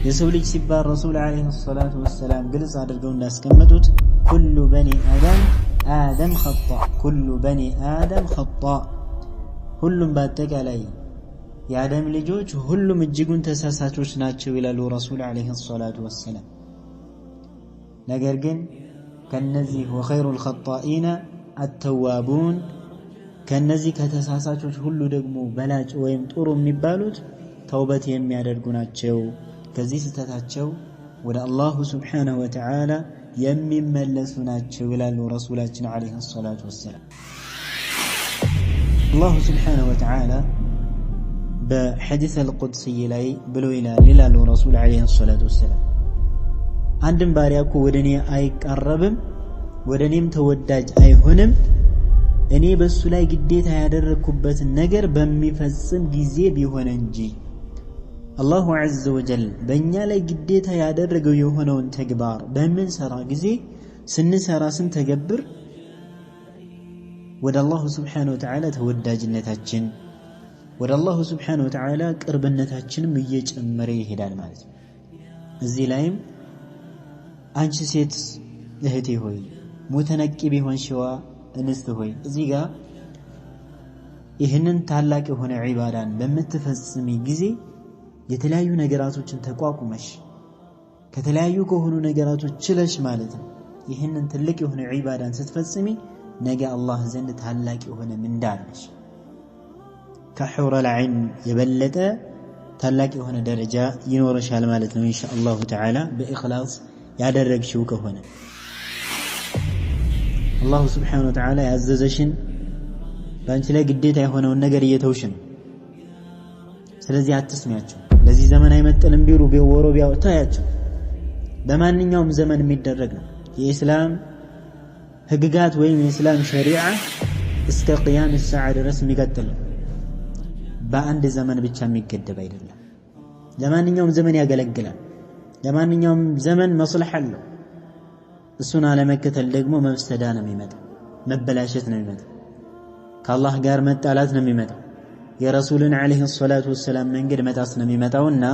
የሰው ልጅ ሲባል ረሱል አለይሂ ሰላቱ ወሰላም ግልጽ አድርገው እንዳስቀመጡት ኩሉ በኒ አደም ኸጣ ኩሉ በኒ አደም ኸጣ ሁሉም በአጠቃላይ የአደም ልጆች ሁሉም እጅጉን ተሳሳቾች ናቸው ይላሉ ረሱል አለይሂ ሰላቱ ወሰላም። ነገር ግን ከነዚህ ወኸይሩል ኸጣኢነ አተዋቡን ከነዚህ ከተሳሳቾች ሁሉ ደግሞ በላጭ ወይም ጥሩ የሚባሉት ተውበት የሚያደርጉ ናቸው፣ ከዚህ ስህተታቸው ወደ አላሁ ሱብሓነሁ ወተዓላ የሚመለሱ ናቸው ይላሉ ረሱላችን አለይሂ ሰላቱ ወሰላም። አላሁ ሱብሓነሁ ወተዓላ በሐዲስ አልቁድስይ ላይ ብሎ ይላሉ ረሱል አለይሂ ሰላቱ ወሰላም አንድም ባሪያ እኮ ወደኔ አይቀርብም ወደኔም ተወዳጅ አይሆንም እኔ በሱ ላይ ግዴታ ያደረኩበትን ነገር በሚፈጽም ጊዜ ቢሆን እንጂ። አላሁ ዐዘ ወጀል በእኛ ላይ ግዴታ ያደረገው የሆነውን ተግባር በምንሰራ ጊዜ ስንሰራ ስንተገብር ወደ አላሁ ሱብሓነሁ ወተዓላ ተወዳጅነታችን ወደ አላሁ ሱብሓነሁ ወተዓላ ቅርብነታችንም እየጨመረ ይሄዳል ማለት ነው። እዚህ ላይም አንቺ ሴት እህቴ ሆይ ሙተነቂብ የሆንሽዋ እንስት ሆይ እዚህ ጋር ይህንን ታላቅ የሆነ ዒባዳን በምትፈጽሚ ጊዜ የተለያዩ ነገራቶችን ተቋቁመሽ ከተለያዩ ከሆኑ ነገራቶች ችለሽ ማለት ነው ይህንን ትልቅ የሆነ ዒባዳን ስትፈጽሚ ነገ አላህ ዘንድ ታላቅ የሆነ ምንዳ አለሽ። ከሑረል ዐይን የበለጠ ታላቅ የሆነ ደረጃ ይኖርሻል ማለት ነው ኢንሻአላሁ ተዓላ በኢኽላስ ያደረግሽው ከሆነ። አላሁ ሱብሓነሁ ወተዓላ ያዘዘሽን በአንቺ ላይ ግዴታ የሆነውን ነገር እየተውሽ ነው። ስለዚህ አትስሚያቸው። ለዚህ ዘመን አይመጥንም ቢሉ ቢወሮ ቢያወጣያቸው በማንኛውም ዘመን የሚደረግ ነው። የኢስላም ህግጋት ወይም የኢስላም ሸሪዓ እስከ ቂያም ሰዓ ድረስ የሚቀጥል ነው። በአንድ ዘመን ብቻ የሚገደብ አይደለም። ለማንኛውም ዘመን ያገለግላል። ለማንኛውም ዘመን መስለህ አለው። እሱን አለመከተል ደግሞ መፍሰዳ ነው የሚመጣው፣ መበላሸት ነው የሚመጣው፣ ከአላህ ጋር መጣላት ነው የሚመጣው፣ የረሱልን አለይሂ ሰላቱ ወሰላም መንገድ መጣስ ነው የሚመጣውና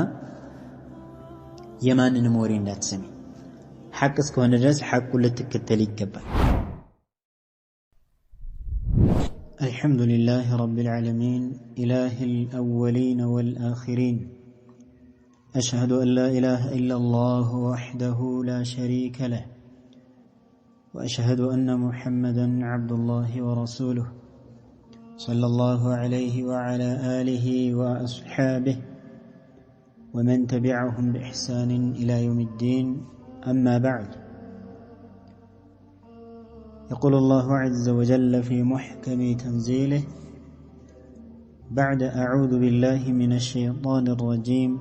የማንንም ወሬ እንዳትሰሚ። ሐቅ እስከሆነ ድረስ ሐቁን ልትከተል ይገባል። አልሐምዱሊላህ ረቢል ዓለሚን ኢላሂል አወሊን ወልአኺሪን أشهد أن لا إله إلا الله وحده لا شريك له وأشهد أن محمدًا عبد الله ورسوله صلى الله عليه وعلى آله وأصحابه ومن تبعهم بإحسان إلى يوم الدين. أما بعد، يقول الله عز وجل في محكم تنزيله بعد أعوذ بالله من الشيطان الرجيم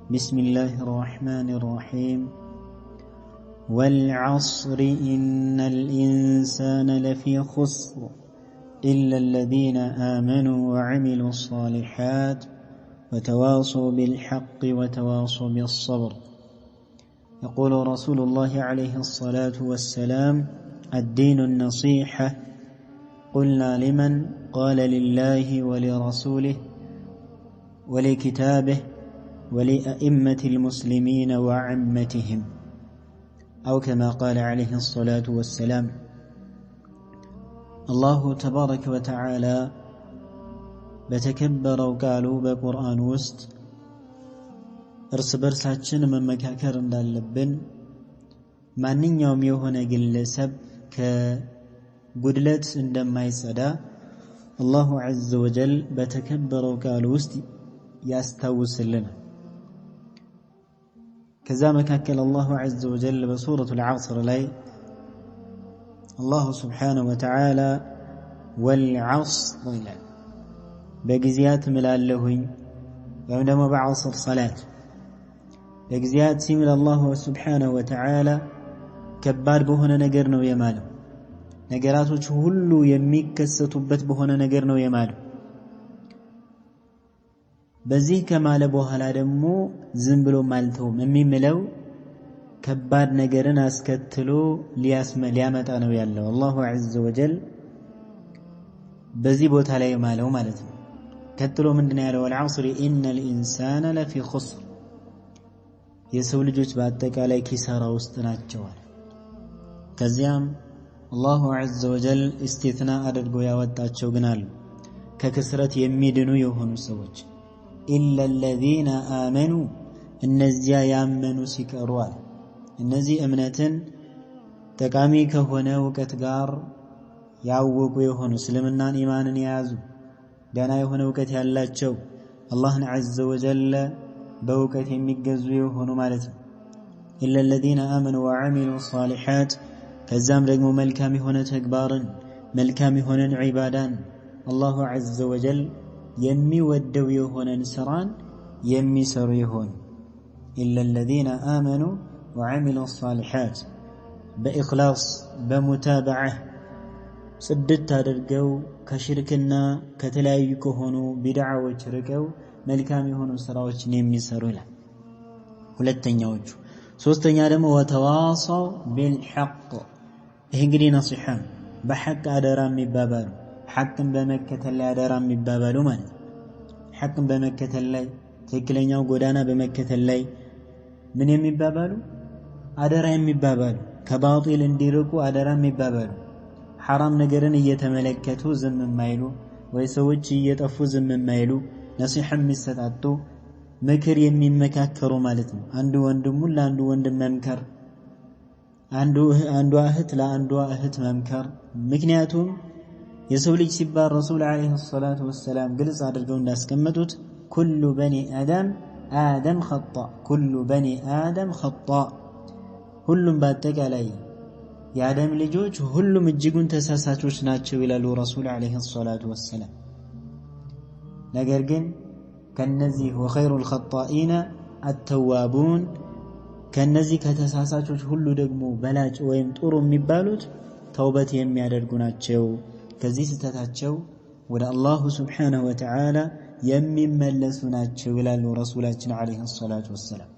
بسم الله الرحمن الرحيم والعصر إن الإنسان لفي خسر إلا الذين آمنوا وعملوا الصالحات وتواصوا بالحق وتواصوا بالصبر. يقول رسول الله عليه الصلاة والسلام الدين النصيحة. قلنا لمن؟ قال لله ولرسوله ولكتابه ولأئمة المسلمين وعمتهم، أو كما قال عليه الصلاة والسلام. الله تبارك وتعالى بتكبروا قالوا بقرآن وسط እርስ በርሳችን መመካከር እንዳለብን ማንኛውም የሆነ ግለሰብ ከጉድለት እንደማይጸዳ አላሁ ዐዘ ወጀል በተከበረው ቃል ውስጥ ያስታውስልናል። ከዛ መካከል አላሁ ዐዘ ወጀል በሱረቱል ዐስር ላይ አላሁ ሱብሓነሁ ወተዓላ ወልዐስር ይላል። በጊዜያት ምላለሁኝ ወይም ደግሞ በዐስር ሰላት በጊዜያት ሲምል አላሁ ሱብሓነሁ ወተዓላ ከባድ በሆነ ነገር ነው የማለው። ነገራቶች ሁሉ የሚከሰቱበት በሆነ ነገር ነው የማለው። በዚህ ከማለ በኋላ ደግሞ ዝም ብሎ ማልተውም የሚምለው ከባድ ነገርን አስከትሎ ሊያመጣ ነው ያለው አላሁ ዐዘ ወጀል በዚህ ቦታ ላይ ማለው ማለት ነው። ቀጥሎ ምንድነው ያለው? ወልዐስሪ ኢነል ኢንሳነ ለፊ ኹስር የሰው ልጆች በአጠቃላይ ኪሳራ ውስጥ ናቸው። ከዚያም አላሁ ዐዘ ወጀል ኢስቲትና አድርጎ ያወጣቸው ግን አሉ ከክስረት የሚድኑ የሆኑ ሰዎች ኢላ الذين آمنوا እነዚያ ያመኑ ሲቀሩ አለ። እነዚህ እምነትን ጠቃሚ ከሆነ እውቀት ጋር ያወቁ የሆኑ እስልምናን ኢማንን የያዙ ደህና የሆነ እውቀት ያላቸው አላህን ዐዘ ወጀል በእውቀት የሚገዙ የሆኑ ማለት ነው። ኢላ الذين آمنوا وعملوا الصالحات ከዛም ደግሞ መልካም የሆነ ተግባርን መልካም የሆነን ዒባዳን አላሁ ዐዘ ወጀል የሚወደው የሆነን ስራን የሚሰሩ የሆኑ ኢላ الذين آمنوا وعملوا الصالحات በኢኽላስ በሙታበዓ ጽድት አድርገው ከሽርክና ከተለያዩ ከሆኑ ቢድዓዎች ርቀው መልካም የሆኑ ስራዎችን የሚሰሩ ይላል ሁለተኛዎቹ። ሶስተኛ ደግሞ ወተዋሰው ቢልሐቅ ይሄ እንግዲህ ነሲሐ በሐቅ አደራ የሚባባሉ ሐቅን በመከተል ላይ አደራ የሚባባሉ ማለት ነው። ሐቅን በመከተል ላይ ትክክለኛው ጎዳና በመከተል ላይ ምን የሚባባሉ አደራ የሚባባሉ ከባጢል እንዲርቁ አደራ የሚባባሉ ሐራም ነገርን እየተመለከቱ ዝም የማይሉ ወይ ሰዎች እየጠፉ ዝም የማይሉ ነሲሐ የሚሰጣጡ ምክር የሚመካከሩ ማለት ነው። አንዱ ወንድሙን ለአንዱ ወንድም መምከር፣ አንዷ እህት ለአንዷ እህት መምከር። ምክንያቱም የሰው ልጅ ሲባል ረሱል ዓለይሂ ሰላቱ ወሰላም ግልጽ አድርገው እንዳስቀመጡት ኩሉ በኒ አደም ኸጣ ኩሉ በኒ አደም ኸጣ ሁሉም በአጠቃላይ የአደም ልጆች ሁሉም እጅጉን ተሳሳቾች ናቸው ይላሉ ረሱል ዓለይሂ ሰላቱ ወሰላም። ነገር ግን ከነዚህ ወኸይሩል ኸጣኢነ አተዋቡን ከነዚህ ከተሳሳቾች ሁሉ ደግሞ በላጭ ወይም ጥሩ የሚባሉት ተውበት የሚያደርጉ ናቸው። ከዚህ ስተታቸው ወደ አላሁ ስብሓነሁ ወተዓላ የሚመለሱ ናቸው ይላሉ ረሱላችን ዓለይሂ ሰላቱ ወሰላም።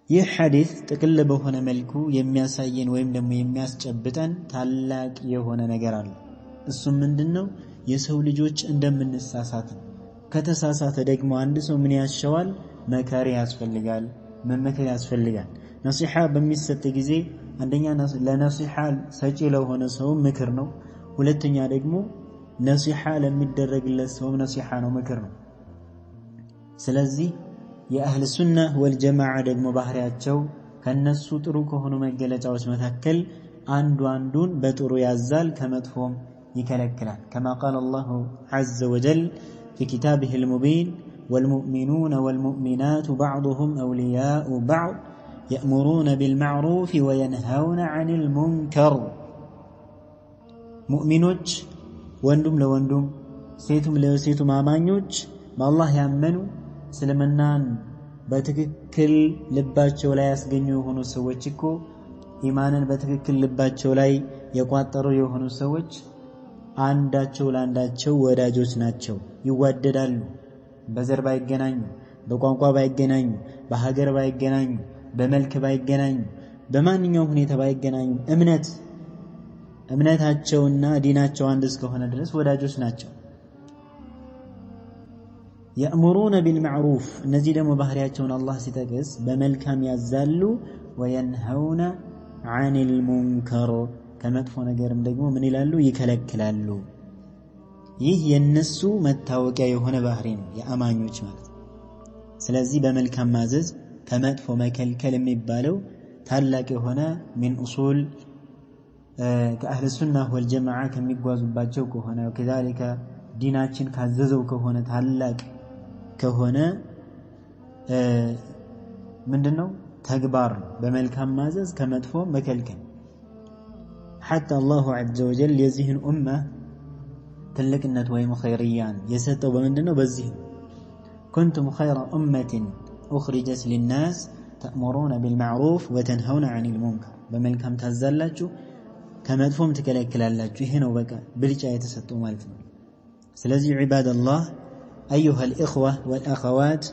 ይህ ሐዲስ ጥቅል በሆነ መልኩ የሚያሳየን ወይም ደግሞ የሚያስጨብጠን ታላቅ የሆነ ነገር አለ። እሱም ምንድነው? የሰው ልጆች እንደምንሳሳት ነው። ከተሳሳተ ደግሞ አንድ ሰው ምን ያሻዋል? መከር ያስፈልጋል፣ መመከር ያስፈልጋል። ነሲሐ በሚሰጥ ጊዜ አንደኛ ለነሲሐ ሰጪ ለሆነ ሰው ምክር ነው። ሁለተኛ ደግሞ ነሲሐ ለሚደረግለት ሰው ነሲሐ ነው፣ ምክር ነው። ስለዚህ የአህል ሱና ወልጀማዓ ደግሞ ባህሪያቸው ከነሱ ጥሩ ከሆኑ መገለጫዎች መካከል አንዱ አንዱን በጥሩ ያዛል፣ ከመጥፎም ይከለክላል። ከማ ቃለ አላሁ ዐዘ ወጀል في كتابه المبين والمؤمنون والمؤمنات بعضهم أولياء بعض يأمرون بالمعروف وينهون عن المنكر مؤمنوች ወንዱም ለወንዱም ሴቱም ለሴቱም አማኞች በአላህ ያመኑ እስልምናን በትክክል ልባቸው ላይ ያስገኙ የሆኑ ሰዎች እኮ ኢማንን በትክክል ልባቸው ላይ የቋጠሩ የሆኑ ሰዎች አንዳቸው ለአንዳቸው ወዳጆች ናቸው፣ ይዋደዳሉ። በዘር ባይገናኙ፣ በቋንቋ ባይገናኙ፣ በሀገር ባይገናኙ፣ በመልክ ባይገናኙ፣ በማንኛውም ሁኔታ ባይገናኙ እምነታቸውና ዲናቸው አንድ እስከሆነ ድረስ ወዳጆች ናቸው። يأمرون بالمعروف እነዚህ ደግሞ ባህሪያቸውን አላህ ሲጠቅስ በመልካም ያዛሉ። وينهون عن المنكر ከመጥፎ ነገርም ደግሞ ምን ይላሉ? ይከለክላሉ። ይህ የነሱ መታወቂያ የሆነ ባህሪ ነው የአማኞች ማለት። ስለዚህ በመልካም ማዘዝ ከመጥፎ መከልከል የሚባለው ታላቅ የሆነ ሚን ኡሱል ከአህል ሱና ወልጀማዓ ከሚጓዙባቸው ከሆነ ከዛሊከ ዲናችን ካዘዘው ከሆነ ታላቅ ከሆነ ምንድነው ተግባር በመልካም ማዘዝ ከመጥፎ መከልከል። حتى الله عز وجل የዚህን ኡማ ትልቅነት ወይም ኸይርያን የሰጠው በምንድነው? በዚህ كنتم خير أمة أخرجت للناس تأمرون بالمعروف وتنهون عن المنكر በመልካም ታዛላችሁ ከመጥፎም ትከለክላላችሁ። ይሄ ነው በቃ ብልጫ የተሰጠው ማለት ነው። ስለዚህ ዒባድ አላህ أيها الإخوة والأخوات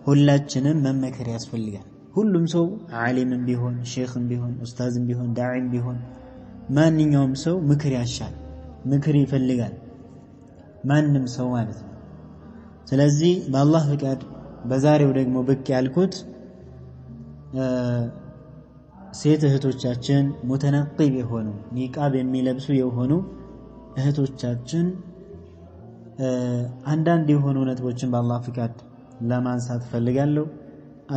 ሁላችንም መመከር ያስፈልጋል። ሁሉም ሰው ዓሊምም ቢሆን ሼኽም ቢሆን ኡስታዝም ቢሆን ዳዒም ቢሆን ማንኛውም ሰው ምክር ያሻል፣ ምክር ይፈልጋል ማንም ሰው ማለት ነው። ስለዚህ በአላህ ፍቃድ በዛሬው ደግሞ ብቅ ያልኩት ሴት እህቶቻችን ሙተነቂብ የሆኑ ኒቃብ የሚለብሱ የሆኑ እህቶቻችን አንዳንድ የሆኑ ነጥቦችን በአላህ ፍቃድ ለማንሳት ፈልጋለሁ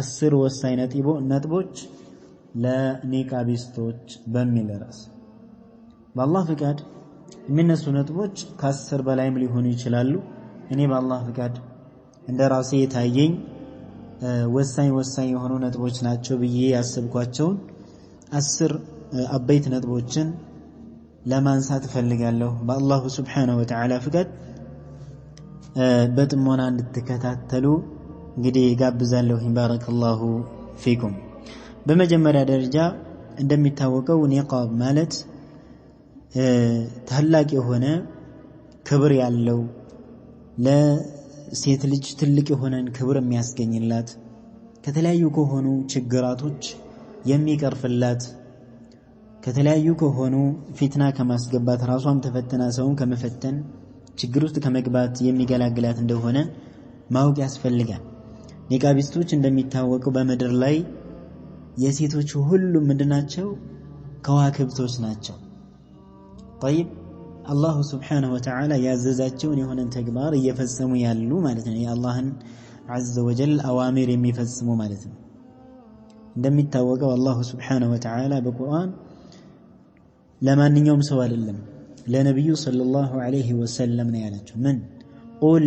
10 ወሳኝ ነጥቦች ለኒቃቢስቶች በሚል ርዕስ በአላህ ፍቃድ የሚነሱ ነጥቦች ከ10 በላይም ሊሆኑ ይችላሉ እኔ በአላህ ፍቃድ እንደራሴ የታየኝ ወሳኝ የሆኑ ነጥቦች ናቸው ብዬ ያሰብኳቸው 10 አበይት ነጥቦችን ለማንሳት ፈልጋለሁ በአላሁ Subhanahu Wa Ta'ala ፍቃድ በጥሞና እንድትከታተሉ እንግዲህ ጋብዛለሁ ባረከላሁ ፊኩም በመጀመሪያ ደረጃ እንደሚታወቀው ኒቃብ ማለት ታላቅ የሆነ ክብር ያለው ለሴት ልጅ ትልቅ የሆነን ክብር የሚያስገኝላት ከተለያዩ ከሆኑ ችግራቶች የሚቀርፍላት ከተለያዩ ከሆኑ ፊትና ከማስገባት ራሷን ተፈተና ሰውን ከመፈተን ችግር ውስጥ ከመግባት የሚገላግላት እንደሆነ ማወቅ ያስፈልጋል ኒቃቢስቶች እንደሚታወቀው በመድር ላይ የሴቶች ሁሉ ምንድናቸው ከዋክብቶች ናቸው طيب الله سبحانه وتعالى ያዘዛቸውን የሆነን ተግባር እየፈጸሙ ያሉ ማለት ነው የአላህን عز وجل አዋሚር የሚፈጽሙ ማለት ነው እንደሚታወቀው الله سبحانه وتعالى በቁርአን ለማንኛውም ሰው አይደለም ለነብዩ ሰለላሁ ዐለይሂ ወሰለም ነው ያላቸው ምን قل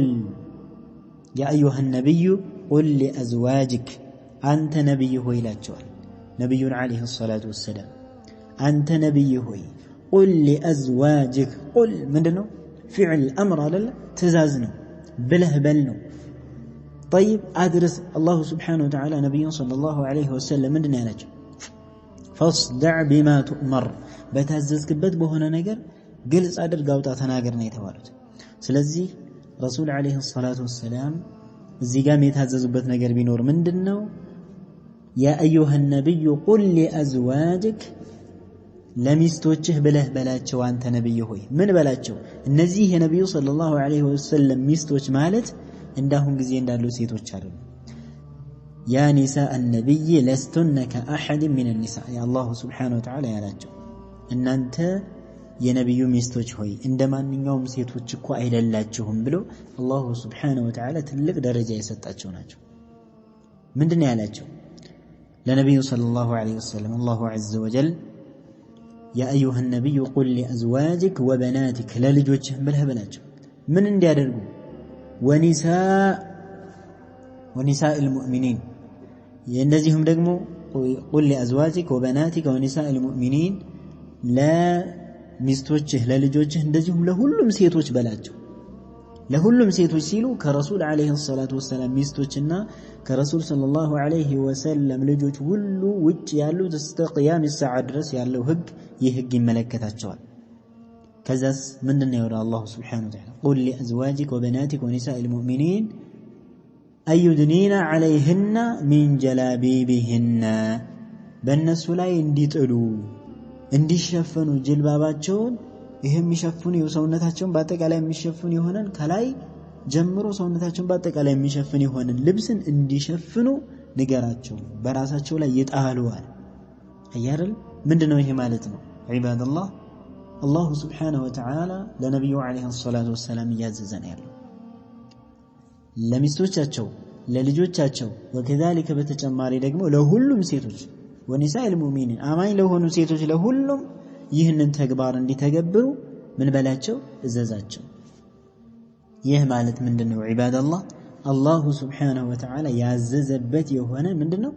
يا ايها النبي قل لازواجك انت نبي ሆይ ይላቸዋል ነብዩን ዐለይሂ الصلاه والسلام انت نبي ሆይ قل لازواجك قل ምንድነው فعل امر አይደለ ትእዛዝ ነው ብለህ በል ነው طيب ادرس الله سبحانه وتعالى نبي صلى الله عليه وسلم ምንድነው ያላቸው فاصدع بما تؤمر በታዘዝክበት በሆነ ነገር ግልጽ አድርግ አውጣ ተናገር ነው የተባሉት ስለዚህ ረሱል ዐለይሂ الصلاه والسلام እዚህ ጋር የታዘዙበት ነገር ቢኖር ምንድነው يا ايها النبي قل لازواجك ለሚስቶችህ ብለህ በላቸው አንተ ነብይ ሆይ ምን በላቸው እነዚህ የነብዩ ሰለላሁ ዐለይሂ ወሰለም ሚስቶች ማለት እንዳሁን ጊዜ እንዳሉ ሴቶች አይደሉም يا نساء النبي لستن كأحد من النساء يا الله سبحانه وتعالى ያላቸው እናንተ የነብዩ ሚስቶች ሆይ እንደማንኛውም ሴቶች እኮ አይደላችሁም ብሎ አላሁ Subhanahu Wa Ta'ala ትልቅ ደረጃ የሰጣቸው ናቸው ምንድነው ያላቸው ለነብዩ ሰለላሁ ዐለይሂ ወሰለም الله عز وجل يا ايها النبي قل لازواجك وبناتك ለልጆችህ ብለህ በላቸው ምን እንዲያደርጉ ونساء المؤمنين እንደዚህም ደግሞ قل لازواجك وبناتك ونساء المؤمنين ለሚስቶችህ ለልጆችህ እንደዚህም ለሁሉም ሴቶች በላቸው ለሁሉም ሴቶች ሲሉ ከረሱል ዐለይሂ الصلاه والسلام ሚስቶችና ከረሱል ሰለላሁ ዐለይሂ ወሰለም ልጆች ሁሉ ውጭ ያሉት እስከ ቂያም الساعه ድረስ ያለው ህግ ይህ ህግ ይመለከታቸዋል ከዛስ ምንድነው ያወራ አላህ Subhanahu Wa Ta'ala قل لازواجك وبناتك ونساء المؤمنين ايدنين عليهن من جلابيبهن በእነሱ ላይ እንዲጥሉ እንዲሸፈኑ ጅልባባቸውን ይሄም የሚሸፍኑ የሰውነታቸውን በአጠቃላይ የሚሸፍኑ ይሆናል ከላይ ጀምሮ ሰውነታቸውን በአጠቃላይ የሚሸፍኑ ይሆናል ልብስን እንዲሸፍኑ ንገራቸው በራሳቸው ላይ ይጣሉዋል አያረል ምንድነው ይሄ ማለት ነው ዒባደላህ الله سبحانه وتعالى ለነብዩ ዐለይሂ الصلاه والسلام ያዘዘን ያለው ለሚስቶቻቸው ለልጆቻቸው وكذلك በተጨማሪ ደግሞ ለሁሉም ሴቶች ونساء المؤمنين አማኝ ለሆኑ ሴቶች ለሁሉም ይህንን ተግባር እንዲተገብሩ ምን በላቸው እዘዛቸው ይህ ማለት ምንድነው ዒባደላህ الله سبحانه وتعالى ያዘዘበት የሆነ ምንድነው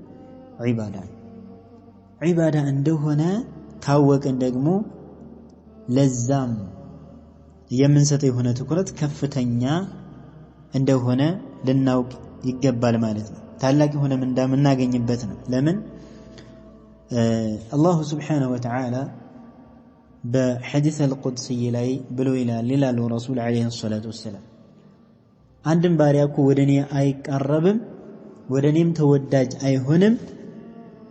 ዒባዳ እንደሆነ ካወቀን ደግሞ ለዛም የምንሰጠው የሆነ ትኩረት ከፍተኛ እንደሆነ ልናውቅ ይገባል ማለት ነው ታላቅ የሆነ እንደምናገኝበት ነው ለምን الله سبحانه وتعالى بحديث القدسي ላይ ብሎ ይላል ረሱል ዐለይሂ الصلاه والسلام አንድም ባሪያኩ ወደኔ አይቀርብም ወደኔም ተወዳጅ አይሆንም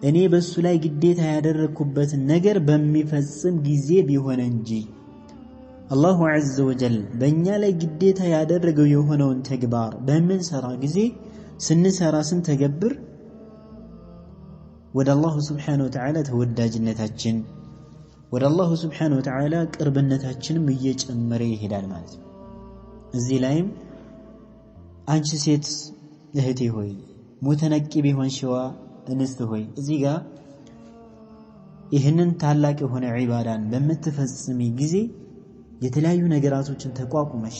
እኔ በሱ ላይ ግዴታ ያደረኩበት ነገር በሚፈጽም ጊዜ ቢሆን እንጂ አላሁ عز وجل በእኛ ላይ ግዴታ ያደረገው የሆነውን ተግባር በመንሰራ ጊዜ ስንሰራ ስንተገብር ወደ አላሁ ስብሓነሁ ወተዓላ ተወዳጅነታችን ወደ አላሁ ስብሓነሁ ወተዓላ ቅርብነታችንም እየጨመረ ይሄዳል ማለት ነው። እዚህ ላይም አንቺ ሴት እህቴ ሆይ ሙተነቂብ የሆንሽዋ እንስት ሆይ እዚህ ጋር ይህንን ታላቅ የሆነ ዒባዳን በምትፈጽሚ ጊዜ የተለያዩ ነገራቶችን ተቋቁመሽ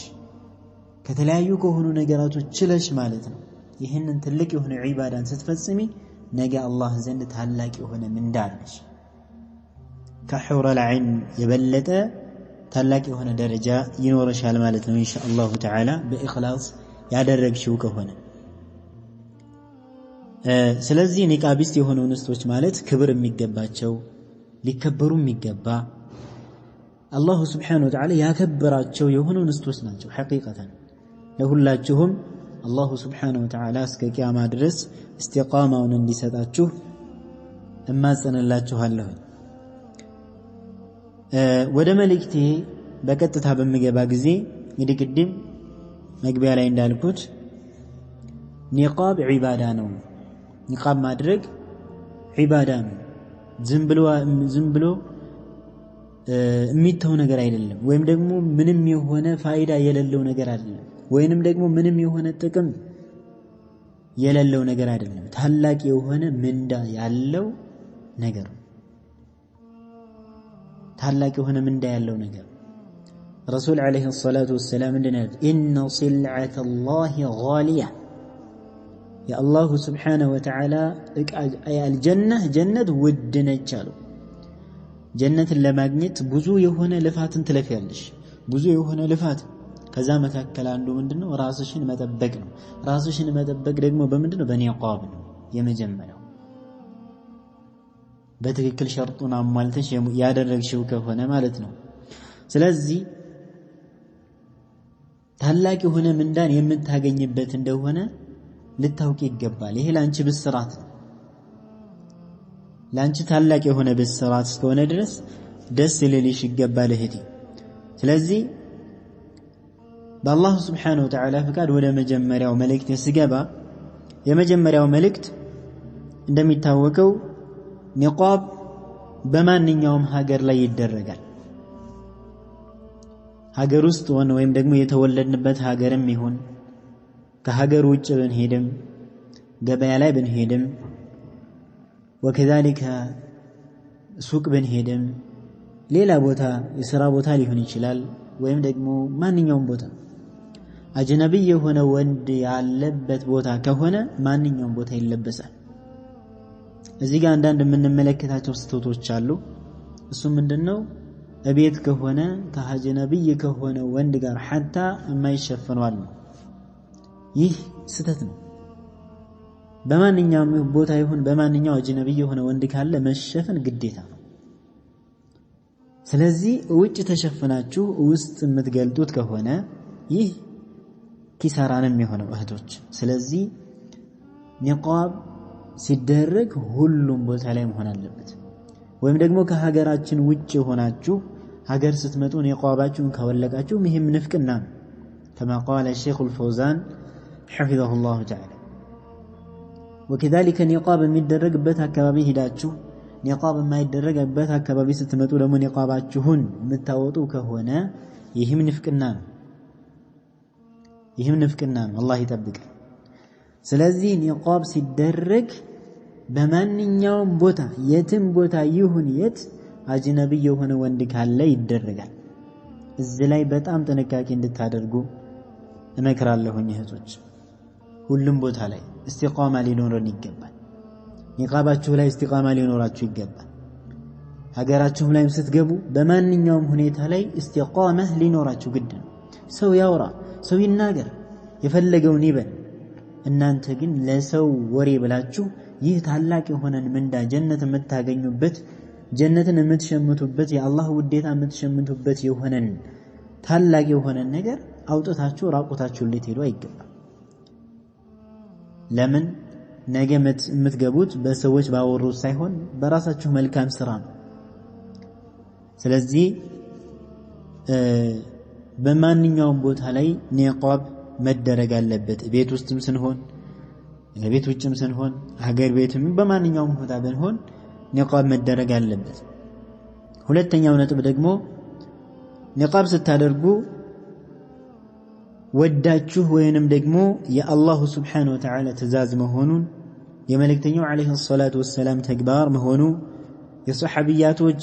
ከተለያዩ ከሆኑ ነገራቶች ችለሽ ማለት ነው ይህንን ትልቅ የሆነ ዒባዳን ስትፈጽሚ ነገ አላህ ዘንድ ታላቅ የሆነ ምንዳ አለሽ። ከሑረል ዐይን የበለጠ ታላቅ የሆነ ደረጃ ይኖርሻል ማለት ነው ኢንሻአላሁ ተዓላ በኢኽላስ ያደረግሽው ከሆነ። ስለዚህ ኒቃቢስት የሆኑ እንስቶች ማለት ክብር የሚገባቸው ሊከበሩ የሚገባ አላሁ ስብሓነሁ ወተዓላ ያከበራቸው የሆኑ እንስቶች ናቸው። ሐቂቀተን ለሁላችሁም አላሁ ስብሓነሁ ወተዓላ እስከ ቂያማ ድረስ እስቲቃማውን እንዲሰጣችሁ እማጸንላችኋለሁ። ወደ መልእክቴ በቀጥታ በሚገባ ጊዜ እንግዲህ ቅድም መግቢያ ላይ እንዳልኩት ኒቃብ ዒባዳ ነው። ኒቃብ ማድረግ ዒባዳ ነው። ዝም ብሎ የሚተው ነገር አይደለም፣ ወይም ደግሞ ምንም የሆነ ፋይዳ የሌለው ነገር አይደለም፣ ወይንም ደግሞ ምንም የሆነ ጥቅም የሌለው ነገር አይደለም። ታላቅ የሆነ ምንዳ ያለው ነገር ታላቅ የሆነ ምንዳ ያለው ነገር ረሱል ዓለይሂ ሰላቱ ወሰላም እንደነበር ኢነ ሲልዓተ አላሂ ጋሊያ የአላሁ ስብሓነሁ ወተዓላ ጀነት ውድ ነች አሉ። ጀነትን ለማግኘት ብዙ የሆነ ልፋትን ትለፊያለሽ፣ ብዙ የሆነ ልፋት። ከዛ መካከል አንዱ ምንድነው? ራስሽን መጠበቅ ነው። ራስሽን መጠበቅ ደግሞ በምንድነው? በኒቃብ ነው የመጀመሪያው። በትክክል ሸርጡን አሟልተሽ ያደረግሽው ከሆነ ማለት ነው። ስለዚህ ታላቅ የሆነ ምንዳን የምታገኝበት እንደሆነ ልታውቂ ይገባል። ይሄ ላንቺ ብስራት ነው። ላንቺ ታላቅ የሆነ ብስራት እስከሆነ ድረስ ደስ ሊልሽ ይገባል እህቴ። ስለዚህ በአላሁ ስብሓነሁ ወተዓላ ፍቃድ ወደ መጀመሪያው መልእክት ስገባ የመጀመሪያው መልእክት እንደሚታወቀው ኒቃብ በማንኛውም ሀገር ላይ ይደረጋል። ሀገር ውስጥ ሆነ ወይም ደግሞ የተወለድንበት ሀገርም ይሁን ከሀገር ውጭ ብንሄድም ገበያ ላይ ብንሄድም ወከዛሊከ ሱቅ ብንሄድም ሌላ ቦታ የሥራ ቦታ ሊሆን ይችላል፣ ወይም ደግሞ ማንኛውም ቦታ አጅነቢይ የሆነ ወንድ ያለበት ቦታ ከሆነ ማንኛውም ቦታ ይለበሳል። እዚህ ጋር አንዳንድ የምንመለከታቸው ስህተቶች አሉ። እሱ ምንድነው? እቤት ከሆነ ከአጅነቢይ ከሆነ ወንድ ጋር ሐታ የማይሸፈነው አሉ። ይህ ስህተት ነው። በማንኛውም ቦታ ይሁን በማንኛው አጅነቢይ የሆነ ወንድ ካለ መሸፈን ግዴታ ነው። ስለዚህ ውጭ ተሸፍናችሁ ውስጥ የምትገልጡት ከሆነ ይህ ኪሳራን የሚሆነው እህቶች። ስለዚህ ኒቃብ ሲደረግ ሁሉም ቦታ ላይ መሆን አለበት። ወይም ደግሞ ከሀገራችን ውጭ ሆናችሁ ሀገር ስትመጡ ኒቃባችሁን ካወለቃችሁ ይህም ንፍቅና ነው። كما قال الشيخ الفوزان حفظه الله تعالى وكذلك ኒቃብ የሚደረግበት አካባቢ ሄዳችሁ ኒቃብ የማይደረግበት አካባቢ ስትመጡ ደግሞ ኒቃባችሁን የምታወጡ ከሆነ ይህም ንፍቅና ነው። አላህ ይጠብቀን። ስለዚህ ኒቃብ ሲደረግ በማንኛውም ቦታ የትም ቦታ ይሁን የት አጅነቢይ የሆነ ወንድ ካለ ይደረጋል። እዚህ ላይ በጣም ጥንቃቄ እንድታደርጉ እመክራለሁኝ እህቶች። ሁሉም ቦታ ላይ እስቲቃማ ሊኖረን ይገባል። ኒቃባችሁ ላይ እስቲቃማ ሊኖራችሁ ይገባል። ሀገራችሁ ላይ ስትገቡ በማንኛውም ሁኔታ ላይ እስቲቃማ ሊኖራችሁ ግድ ነው። ሰው ያውራ፣ ሰው ይናገር፣ የፈለገውን ይበል። እናንተ ግን ለሰው ወሬ ብላችሁ ይህ ታላቅ የሆነን ምንዳ ጀነት የምታገኙበት ጀነትን የምትሸምቱበት የአላህ ውዴታ የምትሸምቱበት የሆነን ታላቅ የሆነን ነገር አውጥታችሁ ራቁታችሁን ልትሄዱ አይገባም። ለምን? ነገ የምትገቡት በሰዎች ባወሩት ሳይሆን በራሳችሁ መልካም ስራ ነው። ስለዚህ በማንኛውም ቦታ ላይ ኒቃብ መደረግ አለበት። ቤት ውስጥም ስንሆን ቤት ውጭም ስንሆን ሀገር ቤትም በማንኛውም ቦታ ብንሆን ኒቃብ መደረግ አለበት። ሁለተኛው ነጥብ ደግሞ ኒቃብ ስታደርጉ ወዳችሁ ወይንም ደግሞ የአላሁ ስብሓነሁ ወተዓላ ትእዛዝ መሆኑን የመልእክተኛው ዓለይሂ ሰላቱ ወሰላም ተግባር መሆኑ የሰሐቢያቶች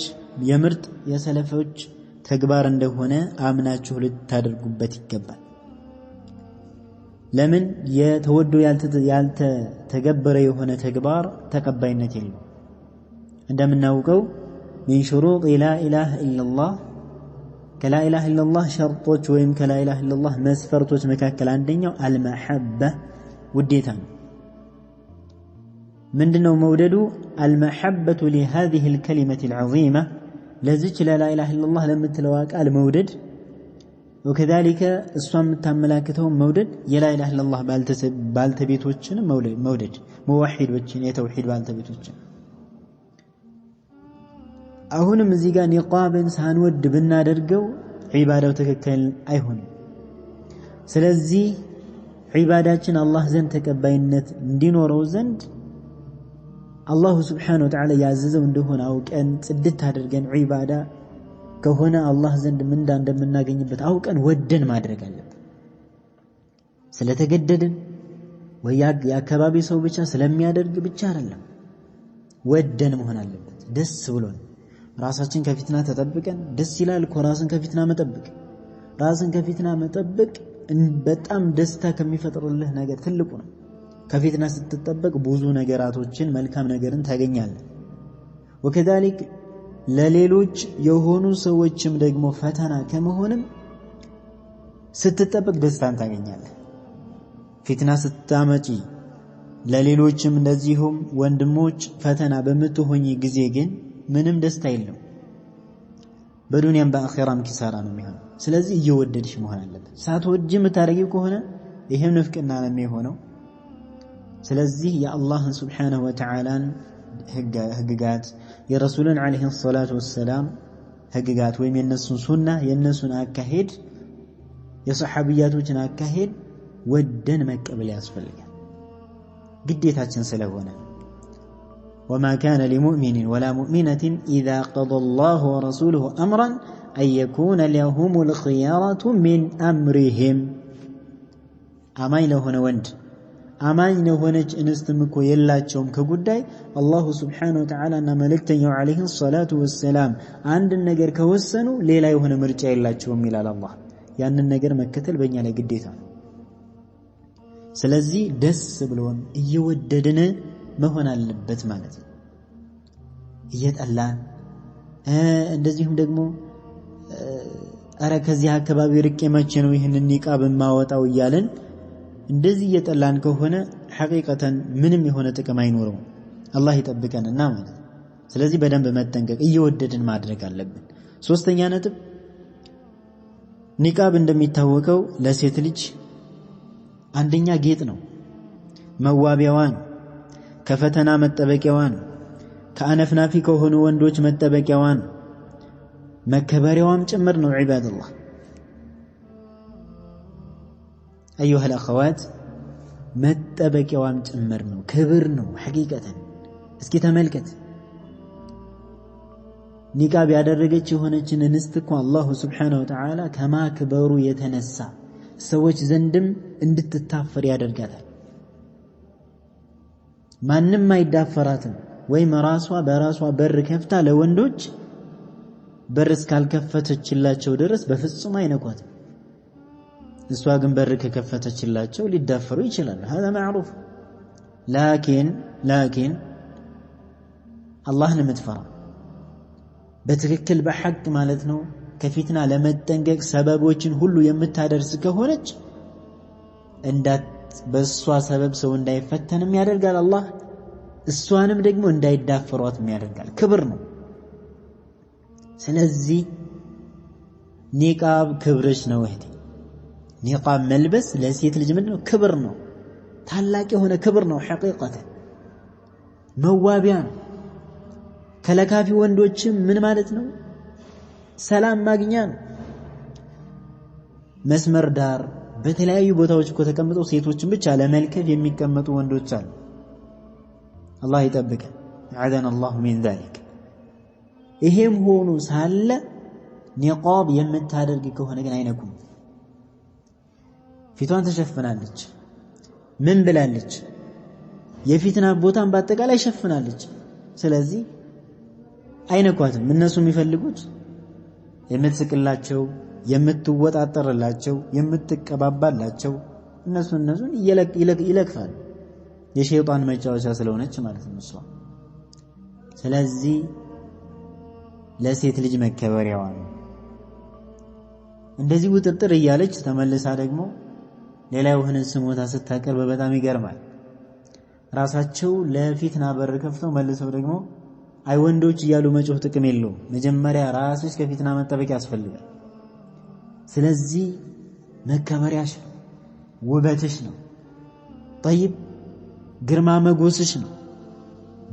የምርጥ የሰለፎች ተግባር እንደሆነ አምናችሁ ልታደርጉበት ይገባል። ለምን የተወዶ ያልተገበረ የሆነ ተግባር ተቀባይነት የለውም። እንደምናውቀው ሚን ሹሩጥ ላ ኢላሃ ኢላላህ ከላ ኢላሃ ኢላላህ ሸርጦች ወይም ከላ ኢላሃ ኢላላህ መስፈርቶች መካከል አንደኛው አልመሐባ ውዴታ ነው። ምንድነው መውደዱ? አልመሐበቱ ሊሃዚሂ አልከሊመቲ አልዐዚማ ለዚች ላ ኢላሃ ኢላላህ ለምትለዋ ቃል መውደድ ወከዛሊከ እሷን የምታመላክተው መውደድ የላ ኢላሃ ኢላላህ ባልተቤቶችን መውደድ ሙወሒዶችን የተውሂድ ባልተቤቶችን። አሁንም እዚህ ጋር ኒቃብን ሳንወድ ብናደርገው ዒባዳው ትክክል አይሆንም። ስለዚህ ዒባዳችን አላህ ዘንድ ተቀባይነት እንዲኖረው ዘንድ አላሁ ስብሓነሁ ወተዓላ ያዘዘው እንደሆነ አውቀን ጽድት አድርገን ዒባዳ ከሆነ አላህ ዘንድ ምንዳ እንደምናገኝበት አውቀን ወደን ማድረግ አለብን። ስለተገደድን ወይ የአካባቢ ሰው ብቻ ስለሚያደርግ ብቻ አይደለም፣ ወደን መሆን አለበት። ደስ ብሎን ራሳችን ከፊትና ተጠብቀን ደስ ይላል እኮ ራስን ከፊትና መጠበቅ። ራስን ከፊትና መጠበቅ በጣም ደስታ ከሚፈጥርልህ ነገር ትልቁ ነው። ከፊትና ስትጠበቅ ብዙ ነገራቶችን መልካም ነገርን ታገኛለህ። ወከዛሊክ ለሌሎች የሆኑ ሰዎችም ደግሞ ፈተና ከመሆንም ስትጠበቅ ደስታን ታገኛለህ። ፊትና ስታመጪ ለሌሎችም እንደዚሁም ወንድሞች ፈተና በምትሆኚ ጊዜ ግን ምንም ደስታ የለም። በዱንያም በአኺራም ኪሳራ ነው የሚሆነው። ስለዚህ እየወደድሽ መሆን አለበት። ሳትወጂ የምታደርጊው ከሆነ ይሄም ንፍቅና ነው የሚሆነው። ስለዚህ የአላህን ሱብሓነሁ ወተዓላን ህግጋት የረሱልን ዓለይሂ ሰላቱ ወሰላም ህግጋት ወይም የነሱን ሱና የነሱን አካሄድ የሰሐቢያቶችን አካሄድ ወደን መቀበል ያስፈልጋል ግዴታችን ስለሆነ። وما كان لمؤمن ولا مؤمنة إذا قضى الله ورسوله أمرا أن يكون لهم الخيارة من أمرهم أمين لهنا وند أمين لهنج انستمكو يلاتشوم كقداي الله سبحانه وتعالى نملكتن عليه الصلاة والسلام عند النجر كوسنو ليلا يهنا مرجع يلاتشوم إلى الله يعني النجر مكتل بني على قديتا سلزي دس بلون يوددنا መሆን አለበት ማለት ነው። እየጠላን እንደዚሁም ደግሞ አረ ከዚህ አካባቢ ርቄ መቼ ነው ይሄንን ኒቃብ ማወጣው እያለን እንደዚህ እየጠላን ከሆነ ሐቂቀተን ምንም የሆነ ጥቅም አይኖረውም። አላህ ይጠብቀንና ማለት ነው። ስለዚህ በደንብ መጠንቀቅ እየወደድን ማድረግ አለብን። ሶስተኛ ነጥብ ኒቃብ እንደሚታወቀው ለሴት ልጅ አንደኛ ጌጥ ነው፣ መዋቢያዋ ነው፣ ከፈተና መጠበቂያዋ ነው፣ ከአነፍናፊ ከሆኑ ወንዶች መጠበቂያዋ ነው፣ መከበሪያዋም ጭምር ነው። ዒባደላህ አዩሃ الأخوات መጠበቂያዋም ጭምር ነው፣ ክብር ነው። ሐቂቀተን እስኪ ተመልከት ኒቃብ ያደረገች የሆነችን እንስት እኮ አላሁ ስብሓነሁ ወተዓላ ከማክበሩ የተነሳ ሰዎች ዘንድም እንድትታፈር ያደርጋታል። ማንም አይዳፈራትም። ወይም ራሷ በራሷ በር ከፍታ ለወንዶች በር እስካልከፈተችላቸው ድረስ በፍጹም አይነኳትም። እሷ ግን በር ከከፈተችላቸው ሊዳፈሩ ይችላል። هذا معروف لكن አላህን የምትፈራ በትክክል በሐቅ ማለት ነው ከፊትና ለመጠንቀቅ ሰበቦችን ሁሉ የምታደርስ ከሆነች እንዳት በሷ ሰበብ ሰው እንዳይፈተንም ያደርጋል አላህ። እሷንም ደግሞ እንዳይዳፈሯትም ያደርጋል። ክብር ነው። ስለዚህ ኒቃብ ክብርሽ ነው እህቴ። ኒቃብ መልበስ ለሴት ልጅ ምንድነው? ክብር ነው። ታላቅ የሆነ ክብር ነው። ሐቂቀተን መዋቢያ ነው። ከለካፊ ወንዶችም ምን ማለት ነው? ሰላም ማግኛ ነው። መስመር ዳር በተለያዩ ቦታዎች እኮ ተቀምጠው ሴቶችን ብቻ ለመልከፍ የሚቀመጡ ወንዶች አሉ። አላህ ይጠብቀን። አዓዘና አላሁ ሚን ዛሊክ። ይሄም ሆኖ ሳለ ኒቃብ የምታደርግ ከሆነ ግን አይነኩም። ፊቷን ተሸፍናለች፣ ምን ብላለች? የፊትና ቦታን በአጠቃላይ ሸፍናለች። ስለዚህ አይነኳትም። እነሱ የሚፈልጉት የምትስቅላቸው፣ የምትወጣጠርላቸው፣ የምትቀባባላቸው እነሱን ይለክፋል። የሸይጣን መጫወቻ ስለሆነች ማለት ነው እሷ። ስለዚህ ለሴት ልጅ መከበሪያዋ ነው። እንደዚህ ውጥርጥር እያለች ተመልሳ ደግሞ ሌላ የሆነ ስሞታ ስታቀርብ በጣም ይገርማል። ራሳቸው ለፊትና በር ከፍተው መልሰው ደግሞ አይ ወንዶች እያሉ መጮህ ጥቅም የለውም። መጀመሪያ ራስሽ ከፊትና መጠበቅ ያስፈልጋል። ስለዚህ መከበሪያሽ ነው፣ ውበትሽ ነው፣ ጠይብ ግርማ መጎስሽ ነው።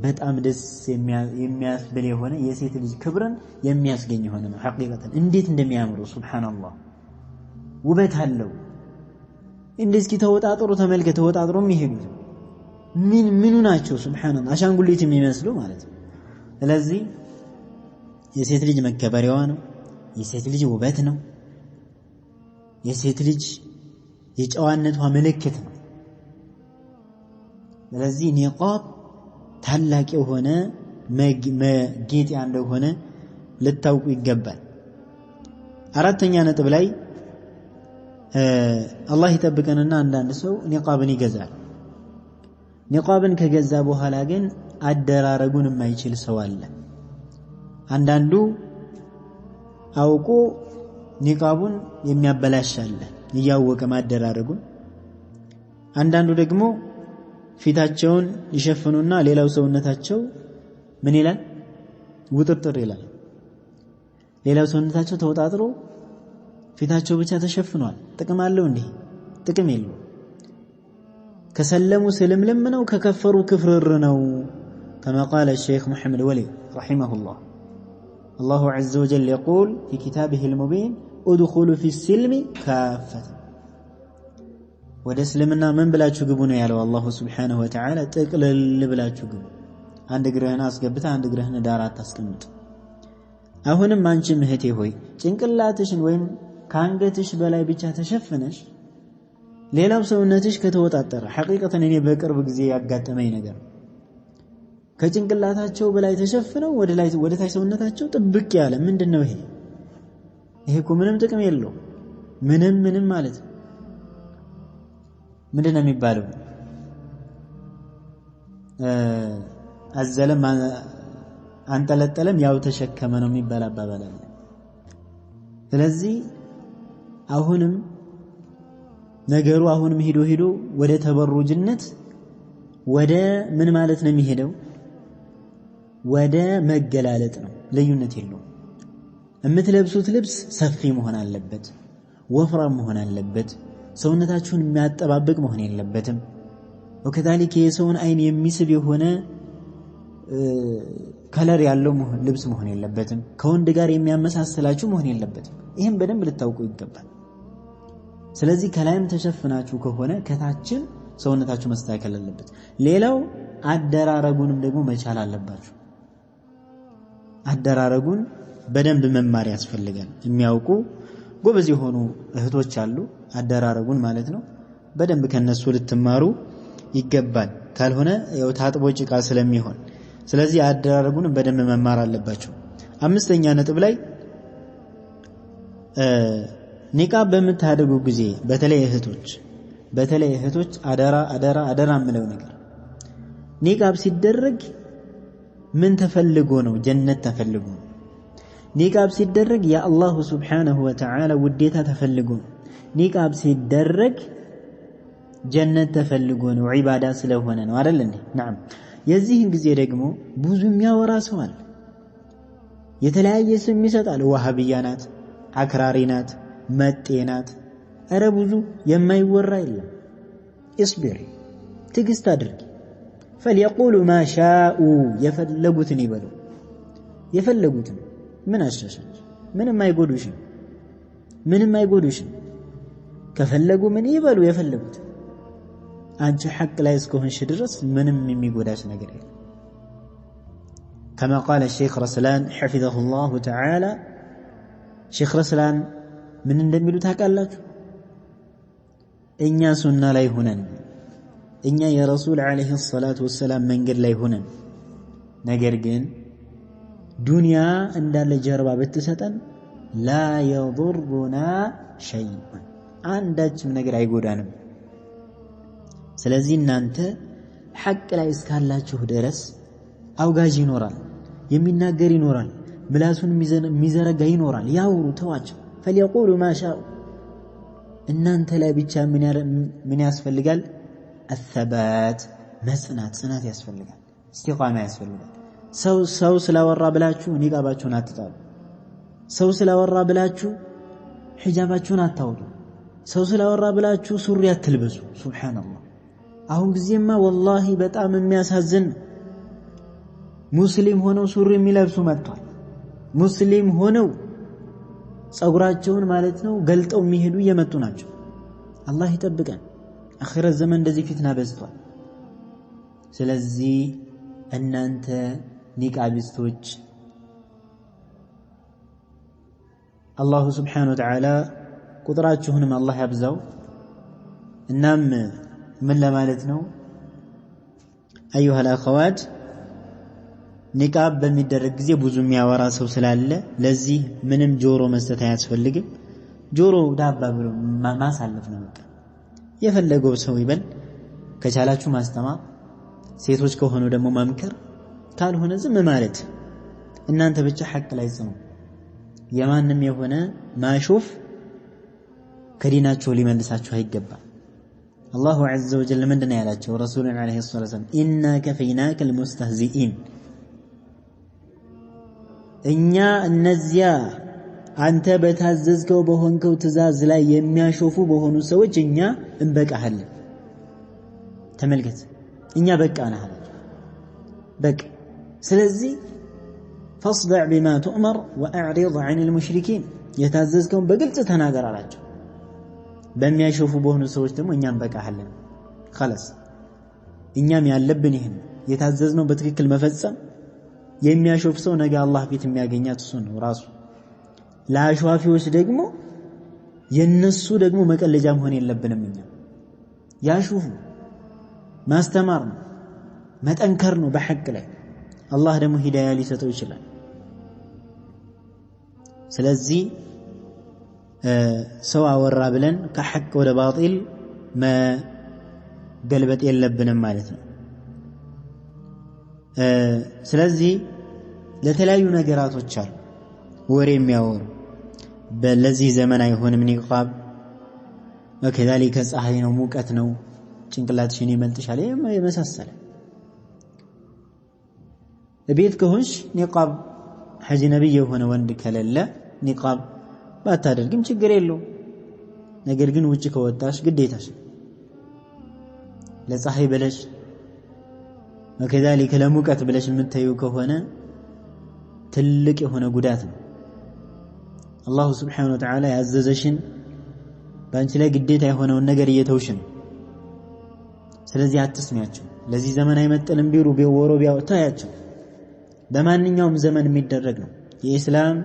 በጣም ደስ የሚያስብል የሆነ የሴት ልጅ ክብርን የሚያስገኝ የሆነ ነው። ሐቂቀተን እንዴት እንደሚያምሩ ሱብሃንአላህ፣ ውበት አለው። እንደዚህ ተወጣጥሮ ተመልከ፣ ተወጣጥሮ የሚሄዱት ምኑ ናቸው? ሱብሃንአላህ አሻንጉሊት የሚመስሉ ማለት ነው። ስለዚህ የሴት ልጅ መከበሪያዋ ነው። የሴት ልጅ ውበት ነው። የሴት ልጅ የጨዋነቷ ምልክት ነው። ስለዚህ ኒቃብ ታላቅ የሆነ መጌጥ እንደሆነ ልታውቁ ይገባል። አራተኛ ነጥብ ላይ አላህ ይጠብቀንና አንዳንድ ሰው ኒቃብን ይገዛል። ኒቃብን ከገዛ በኋላ ግን አደራረጉን የማይችል ሰው አለ። አንዳንዱ አውቆ ኒቃቡን የሚያበላሽ አለ እያወቀ ማደራረጉን። አንዳንዱ ደግሞ ፊታቸውን ይሸፍኑና ሌላው ሰውነታቸው ምን ይላል? ውጥርጥር ይላል። ሌላው ሰውነታቸው ተወጣጥሮ ፊታቸው ብቻ ተሸፍኗል። ጥቅም አለው እንዴ? ጥቅም የለው። ከሰለሙ ስልምልም ነው፣ ከከፈሩ ክፍርር ነው። كما قال الشيخ محمد ولي رحمه الله الله عز وجل يقول في كتابه المبين ادخلوا في السلم كافة ወደ እስልምና ምን ብላችሁ ግቡ ነው ያለው አላህ Subhanahu Wa Ta'ala። ጥቅልል ብላችሁ ግቡ። አንድ እግርህን አስገብታ አንድ እግርህን ዳር አታስቀምጥ። አሁንም አንቺ እህቴ ሆይ ጭንቅላትሽን ወይም ከአንገትሽ በላይ ብቻ ተሸፍነሽ ሌላው ሰውነትሽ ከተወጣጠረ ሐቂቀተን እኔ በቅርብ ጊዜ ያጋጠመኝ ነገር ከጭንቅላታቸው በላይ ተሸፍነው ወደ ታች ሰውነታቸው ጥብቅ ያለ ምንድነው ይሄ? ይሄ እኮ ምንም ጥቅም የለው። ምንም ማለት ነው። ምንድነው የሚባለው? አዘለም አንጠለጠለም ያው ተሸከመ ነው የሚባል አባባል አለ። ስለዚህ አሁንም ነገሩ አሁንም ሄዶ ወደ ተበሩጅነት ወደ ምን ማለት ነው የሚሄደው? ወደ መገላለጥ ነው። ልዩነት የለውም። የምትለብሱት ልብስ ሰፊ መሆን አለበት፣ ወፍራም መሆን አለበት። ሰውነታችሁን የሚያጠባብቅ መሆን የለበትም። ወከዛሊክ የሰውን አይን የሚስብ የሆነ ከለር ያለው ልብስ መሆን የለበትም። ከወንድ ጋር የሚያመሳስላችሁ መሆን የለበትም። ይሄን በደንብ ልታውቁ ይገባል። ስለዚህ ከላይም ተሸፍናችሁ ከሆነ ከታችም ሰውነታችሁ መስተካከል አለበት። ሌላው አደራረጉንም ደግሞ መቻል አለባችሁ። አደራረጉን በደንብ መማር ያስፈልጋል። የሚያውቁ ጎበዝ የሆኑ እህቶች አሉ፣ አደራረጉን ማለት ነው። በደንብ ከነሱ ልትማሩ ይገባል። ካልሆነ ያው ታጥቦ ጭቃ ስለሚሆን ስለዚህ አደራረጉን በደንብ መማር አለባችሁ። አምስተኛ ነጥብ ላይ ኒቃብ በምታደርጉ ጊዜ በተለይ እህቶች አደራ ምለው ነገር ኒቃብ ሲደረግ ምን ተፈልጎ ነው? ጀነት ተፈልጎ ነው። ኒቃብ ሲደረግ የአላሁ Subhanahu Wa Ta'ala ውዴታ ተፈልጎ ነው። ኒቃብ ሲደረግ ጀነት ተፈልጎ ነው። ዒባዳ ስለሆነ ነው አይደል እንዴ? نعم። የዚህን ጊዜ ደግሞ ብዙ የሚያወራ ሰው አለ። የተለያየ ስም ይሰጣል። ዋሃብያ ናት፣ አክራሪ ናት፣ መጤ ናት። ኧረ ብዙ የማይወራ የለም። اصبر ትግስት አድርጊ። فليقولوا ما شاءوا የፈለጉትን ይበሉ። የፈለጉትን ምን አሻሻል? ምንም አይጎዱሽም። ከፈለጉ ምን ይበሉ የፈለጉት አንቺ ሐቅ ላይ እስከሆንሽ ድረስ ምንም የሚጎዳሽ ነገር የለም كما قال الشيخ رسلان حفظه الله تعالى شيخ رسلان من እንደሚሉ ታውቃላችሁ እኛ ሱና ላይ ሆነን እኛ የረሱል አለይሂ ሰላቱ ወሰለም መንገድ ላይ ሆነን ነገር ግን ዱንያ እንዳለ ጀርባ ብትሰጠን لا يضرنا شيء አንዳችም ነገር አይጎዳንም ስለዚህ እናንተ ሐቅ ላይ እስካላችሁ ድረስ አውጋጅ ይኖራል የሚናገር ይኖራል ምላሱን የሚዘረጋ ይኖራል ያውሩ ተዋቸው فليقولوا ما شاء እናንተ ላይ ብቻ ምን ያስፈልጋል الثبات ጽናት ያስፈልጋል እስቲቃማ ያስፈልጋል ሰው ስላወራ ብላችሁ ኒቃባችሁን አትጣሉ ሰው ስላወራ ብላችሁ ሒጃባችሁን አታውጡ ሰው ስላወራ ብላችሁ ሱሪ አትልበሱ ሱብሃንአላህ አሁን ጊዜማ ወላሂ በጣም የሚያሳዝን ሙስሊም ሆነው ሱሪ የሚለብሱ መጥቷል ሙስሊም ሆነው ጸጉራቸውን ማለት ነው ገልጠው የሚሄዱ እየመጡ ናቸው አላህ ይጠብቀን አኺረት ዘመን እንደዚህ ፊትና በዝቷል ስለዚህ እናንተ ኒቃቢስቶች አላሁ ስብሓነሁ ወተዓላ ቁጥራችሁንም አላህ ያብዛው እናም ምን ለማለት ነው አዩሃ الأخوات ኒቃብ በሚደረግ ጊዜ ብዙ የሚያወራ ሰው ስላለ ለዚህ ምንም ጆሮ መስጠት አያስፈልግም ጆሮ ዳባ ብሎ ማሳለፍ ነው በቃ የፈለገው ሰው ይበል ከቻላችሁ ማስተማር ሴቶች ከሆኑ ደግሞ መምከር ካልሆነ ዝም ማለት እናንተ ብቻ ሐቅ ላይ ጽኑ የማንም የሆነ ማሹፍ ከዲናችሁ ሊመልሳችሁ አይገባም አላሁ ዐዘ ወጀል ምንድነው ያላቸው ረሱሉን አለይሂ ሰላም ኢና ከፈይናከ المستهزئين እኛ እነዚያ አንተ በታዘዝከው በሆንከው ትእዛዝ ላይ የሚያሾፉ በሆኑ ሰዎች እኛ እንበቃለን ተመልከት እኛ በቃናህ በቃ ስለዚህ فاصدع بما تؤمر واعرض عن المشركين የታዘዝከውን በግልጽ ተናገር አላቸው በሚያሾፉ በሆኑ ሰዎች ደግሞ እኛ እንበቃለን خلاص እኛም ያለብን ይሄን የታዘዝነው በትክክል መፈጸም የሚያሾፍ ሰው ነገ አላህ ፊት የሚያገኛት እሱ ነው ራሱ ለአሽዋፊዎች ደግሞ የነሱ ደግሞ መቀለጃ መሆን የለብንም እኛ ያሹፉ ማስተማር ነው መጠንከር ነው በሐቅ ላይ አላህ ደግሞ ሂዳያ ሊሰጠው ይችላል ስለዚህ ሰው አወራ ብለን ከሐቅ ወደ ባጢል መገልበጥ የለብንም ማለት ነው ስለዚህ ለተለያዩ ነገራቶች አሉ ወሬ የሚያወሩ በለዚህ ዘመን አይሆንም ኒቃብ ወከዛሊከ ፀሐይ ነው ሙቀት ነው ጭንቅላትሽን ይመልጥሻል የመሳሰለ ቤት ከሆንሽ ኒቃብ ሐጂ ነብይ የሆነ ወንድ ከሌለ ኒቃብ ባታደርግም ችግር የለውም ነገር ግን ውጪ ከወጣሽ ግዴታሽ ለፀሐይ ብለሽ ወከዛሊከ ለሙቀት ብለሽ የምትዩ ከሆነ ትልቅ የሆነ ጉዳት ነው አላሁ ስብሓነሁ ወተዓላ ያዘዘሽን በአንቺ ላይ ግዴታ የሆነውን ነገር እየተውሽ ነው ስለዚህ አትስሚያቸው ለዚህ ዘመን አይመጥንም ቢሉ ቢወሮ ቢያወጣያቸው በማንኛውም ዘመን የሚደረግ ነው የኢስላም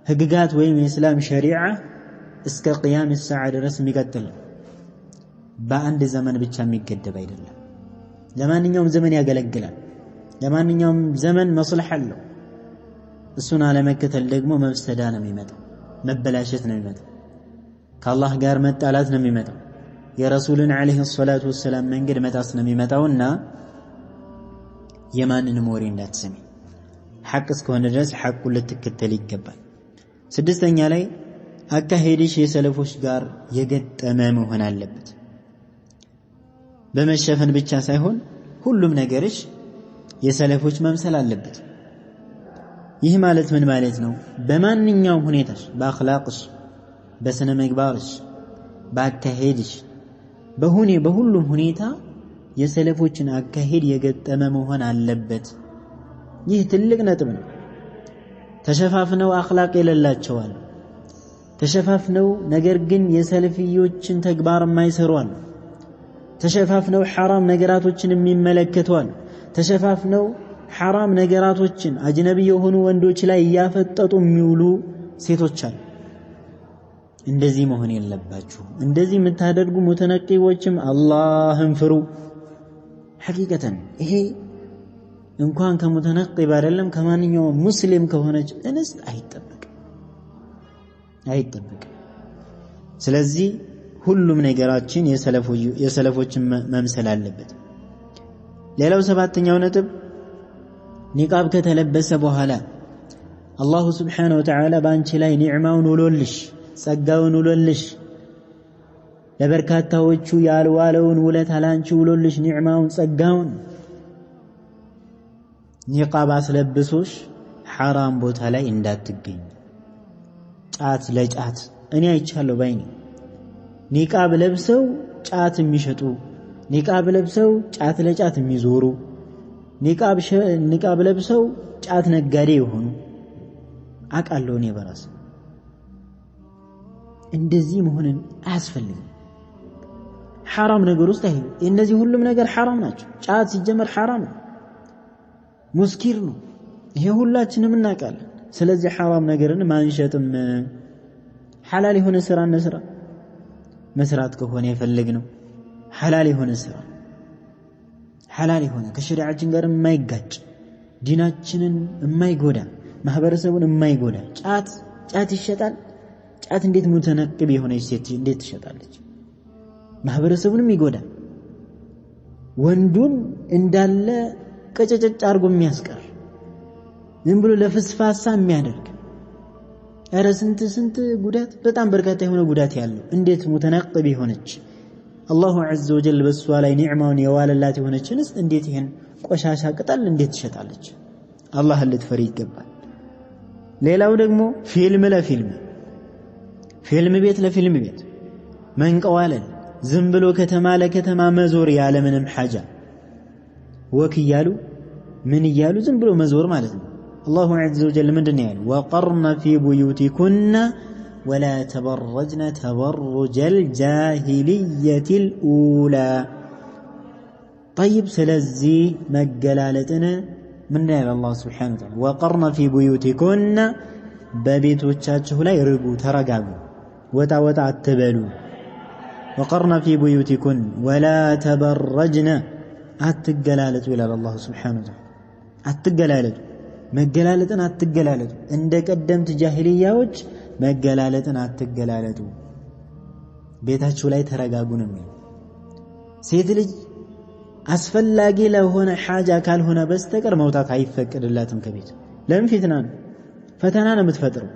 ህግጋት ወይም የኢስላም ሸሪዓ እስከ ቂያም الساعه ድረስ የሚቀጥል በአንድ ዘመን ብቻ የሚገደብ አይደለም ለማንኛውም ዘመን ያገለግላል ለማንኛውም ዘመን መስለህ አለው እሱን አለመከተል ደግሞ መፍሰዳ ነው የሚመጣው መበላሸት ነው የሚመጣው ከአላህ ጋር መጣላት ነው የሚመጣው የረሱልን አለይሂ ሰላቱ ወሰለም መንገድ መጣስ ነው የሚመጣውና የማንንም ወሬ እንዳትሰሚ ሐቅ እስከሆነ ድረስ ሐቁን ልትከተል ይገባል ስድስተኛ ላይ አካሄድሽ የሰለፎች ጋር የገጠመ መሆን አለበት በመሸፈን ብቻ ሳይሆን ሁሉም ነገርሽ የሰለፎች መምሰል አለበት ይህ ማለት ምን ማለት ነው በማንኛውም ሁኔታሽ በአኽላቅሽ በስነ ምግባርሽ በአካሄድሽ በሁሉም ሁኔታ የሰለፎችን አካሄድ የገጠመ መሆን አለበት ይህ ትልቅ ነጥብ ነው ተሸፋፍነው አኽላቅ የሌላቸው አሉ ተሸፋፍነው ነገር ግን የሰለፊዮችን ተግባር የማይሰሩ አሉ። ተሸፋፍነው ሐራም ነገራቶችን የሚመለከቱ አሉ። ተሸፋፍነው ሐራም ነገራቶችን አጅነቢ የሆኑ ወንዶች ላይ ያፈጠጡ የሚውሉ ሴቶች አሉ። እንደዚህ መሆን የለባችሁ። እንደዚህ የምታደርጉ ሙተነቂቦችም አላህን ፍሩ። ሐቂቀተን ይሄ እንኳን ከሙተነቂብ አይደለም ከማንኛውም ሙስሊም ከሆነች እንስት አይጠበቅም። ስለዚህ ሁሉም ነገራችን የሰለፎችን መምሰል አለበት። ሌላው ሰባተኛው ነጥብ ኒቃብ ከተለበሰ በኋላ አላሁ ስብሓነሁ ወተዓላ በአንቺ ላይ ኒዕማውን ውሎልሽ ጸጋውን ውሎልሽ ለበርካታዎቹ ያልዋለውን ውለታ ላንቺ ውሎልሽ ኒዕማውን ጸጋውን ኒቃብ አስለብሶሽ ሐራም ቦታ ላይ እንዳትገኝ። ጫት ለጫት እኔ አይቻለሁ ባይኔ ኒቃብ ለብሰው ጫት የሚሸጡ ኒቃብ ለብሰው ጫት ለጫት የሚዞሩ ኒቃብ ለብሰው ጫት ነጋዴ የሆኑ አቃለው እኔ በራስ እንደዚህ መሆንን አያስፈልግም። ሐራም ነገር ውስጥ አይሄዱ። እነዚህ ሁሉም ነገር ሐራም ናቸው። ጫት ሲጀመር ሐራም ነው፣ ሙስኪር ነው። ይሄ ሁላችንም እናውቃለን። ስለዚህ ሐራም ነገርን ማንሸጥም ሐላል የሆነ ስራ እንስራ። መስራት ከሆነ የፈለግነው ሐላል የሆነ ስራ ሐላል የሆነ ከሸሪዓችን ጋር የማይጋጭ ዲናችንን የማይጎዳ ማህበረሰቡን የማይጎዳ ጫት ይሸጣል። ጫት እንዴት ሙተነቅብ የሆነች ሴት እንዴት ትሸጣለች? ማህበረሰቡንም ይጎዳል። ወንዱን እንዳለ ቀጨጨጭ አድርጎ የሚያስቀር ዝም ብሎ ለፍስፋሳ የሚያደርግ ኧረ ስንት ጉዳት በጣም በርካታ የሆነ ጉዳት ያለው እንዴት ሙተነቅብ የሆነች አላሁ ዐዘ ወጀል በሷ ላይ ኒዕማውን የዋለላት የሆነችንስ እንዴት ይሄን ቆሻሻ ቅጠል እንዴት ትሸጣለች? አላህን ልትፈሪ ይገባል። ሌላው ደግሞ ፊልም ቤት ለፊልም ቤት መንቀዋለል ዝም ብሎ ከተማ ለከተማ መዞር ያለ ምንም ሐጃ ወክ እያሉ ምን እያሉ ዝም ብሎ መዞር ማለት ነው። አላሁ ዐዘ ወጀል ምንድነው ያለው? ወቀርነ ፊ ቡዩቲኩና ወላ ተበረጅነ ተበሩጀል ጃሂልየቲል ኡላ። ጠይብ ስለዚህ መገላለጥን ምንድነው ያለው አላህ ሱብሓነሁ ወተዓላ? ወቀርነ ፊ ቡዩቲኩና በቤቶቻችሁ ላይ ርጉ ተረጋጉ፣ ወጣ አትበሉ። ወቀርነ ፊ ቡዩቲኩን ወላ ተበረጅነ አትገላለጡ ይላል አላህ ሱብሓነሁ ወተዓላ። አትገላለጡ፣ መገላለጥን አትገላለጡ። እንደ ቀደምት ጃሂልያዎች መገላለጥን አትገላለጡ፣ ቤታችሁ ላይ ተረጋጉ ነው የሚለው። ሴት ልጅ አስፈላጊ ለሆነ ሐጃ ካልሆነ በስተቀር መውጣት አይፈቀድላትም ከቤት። ለምን? ፊትና ነው፣ ፈተና ነው የምትፈጥረው።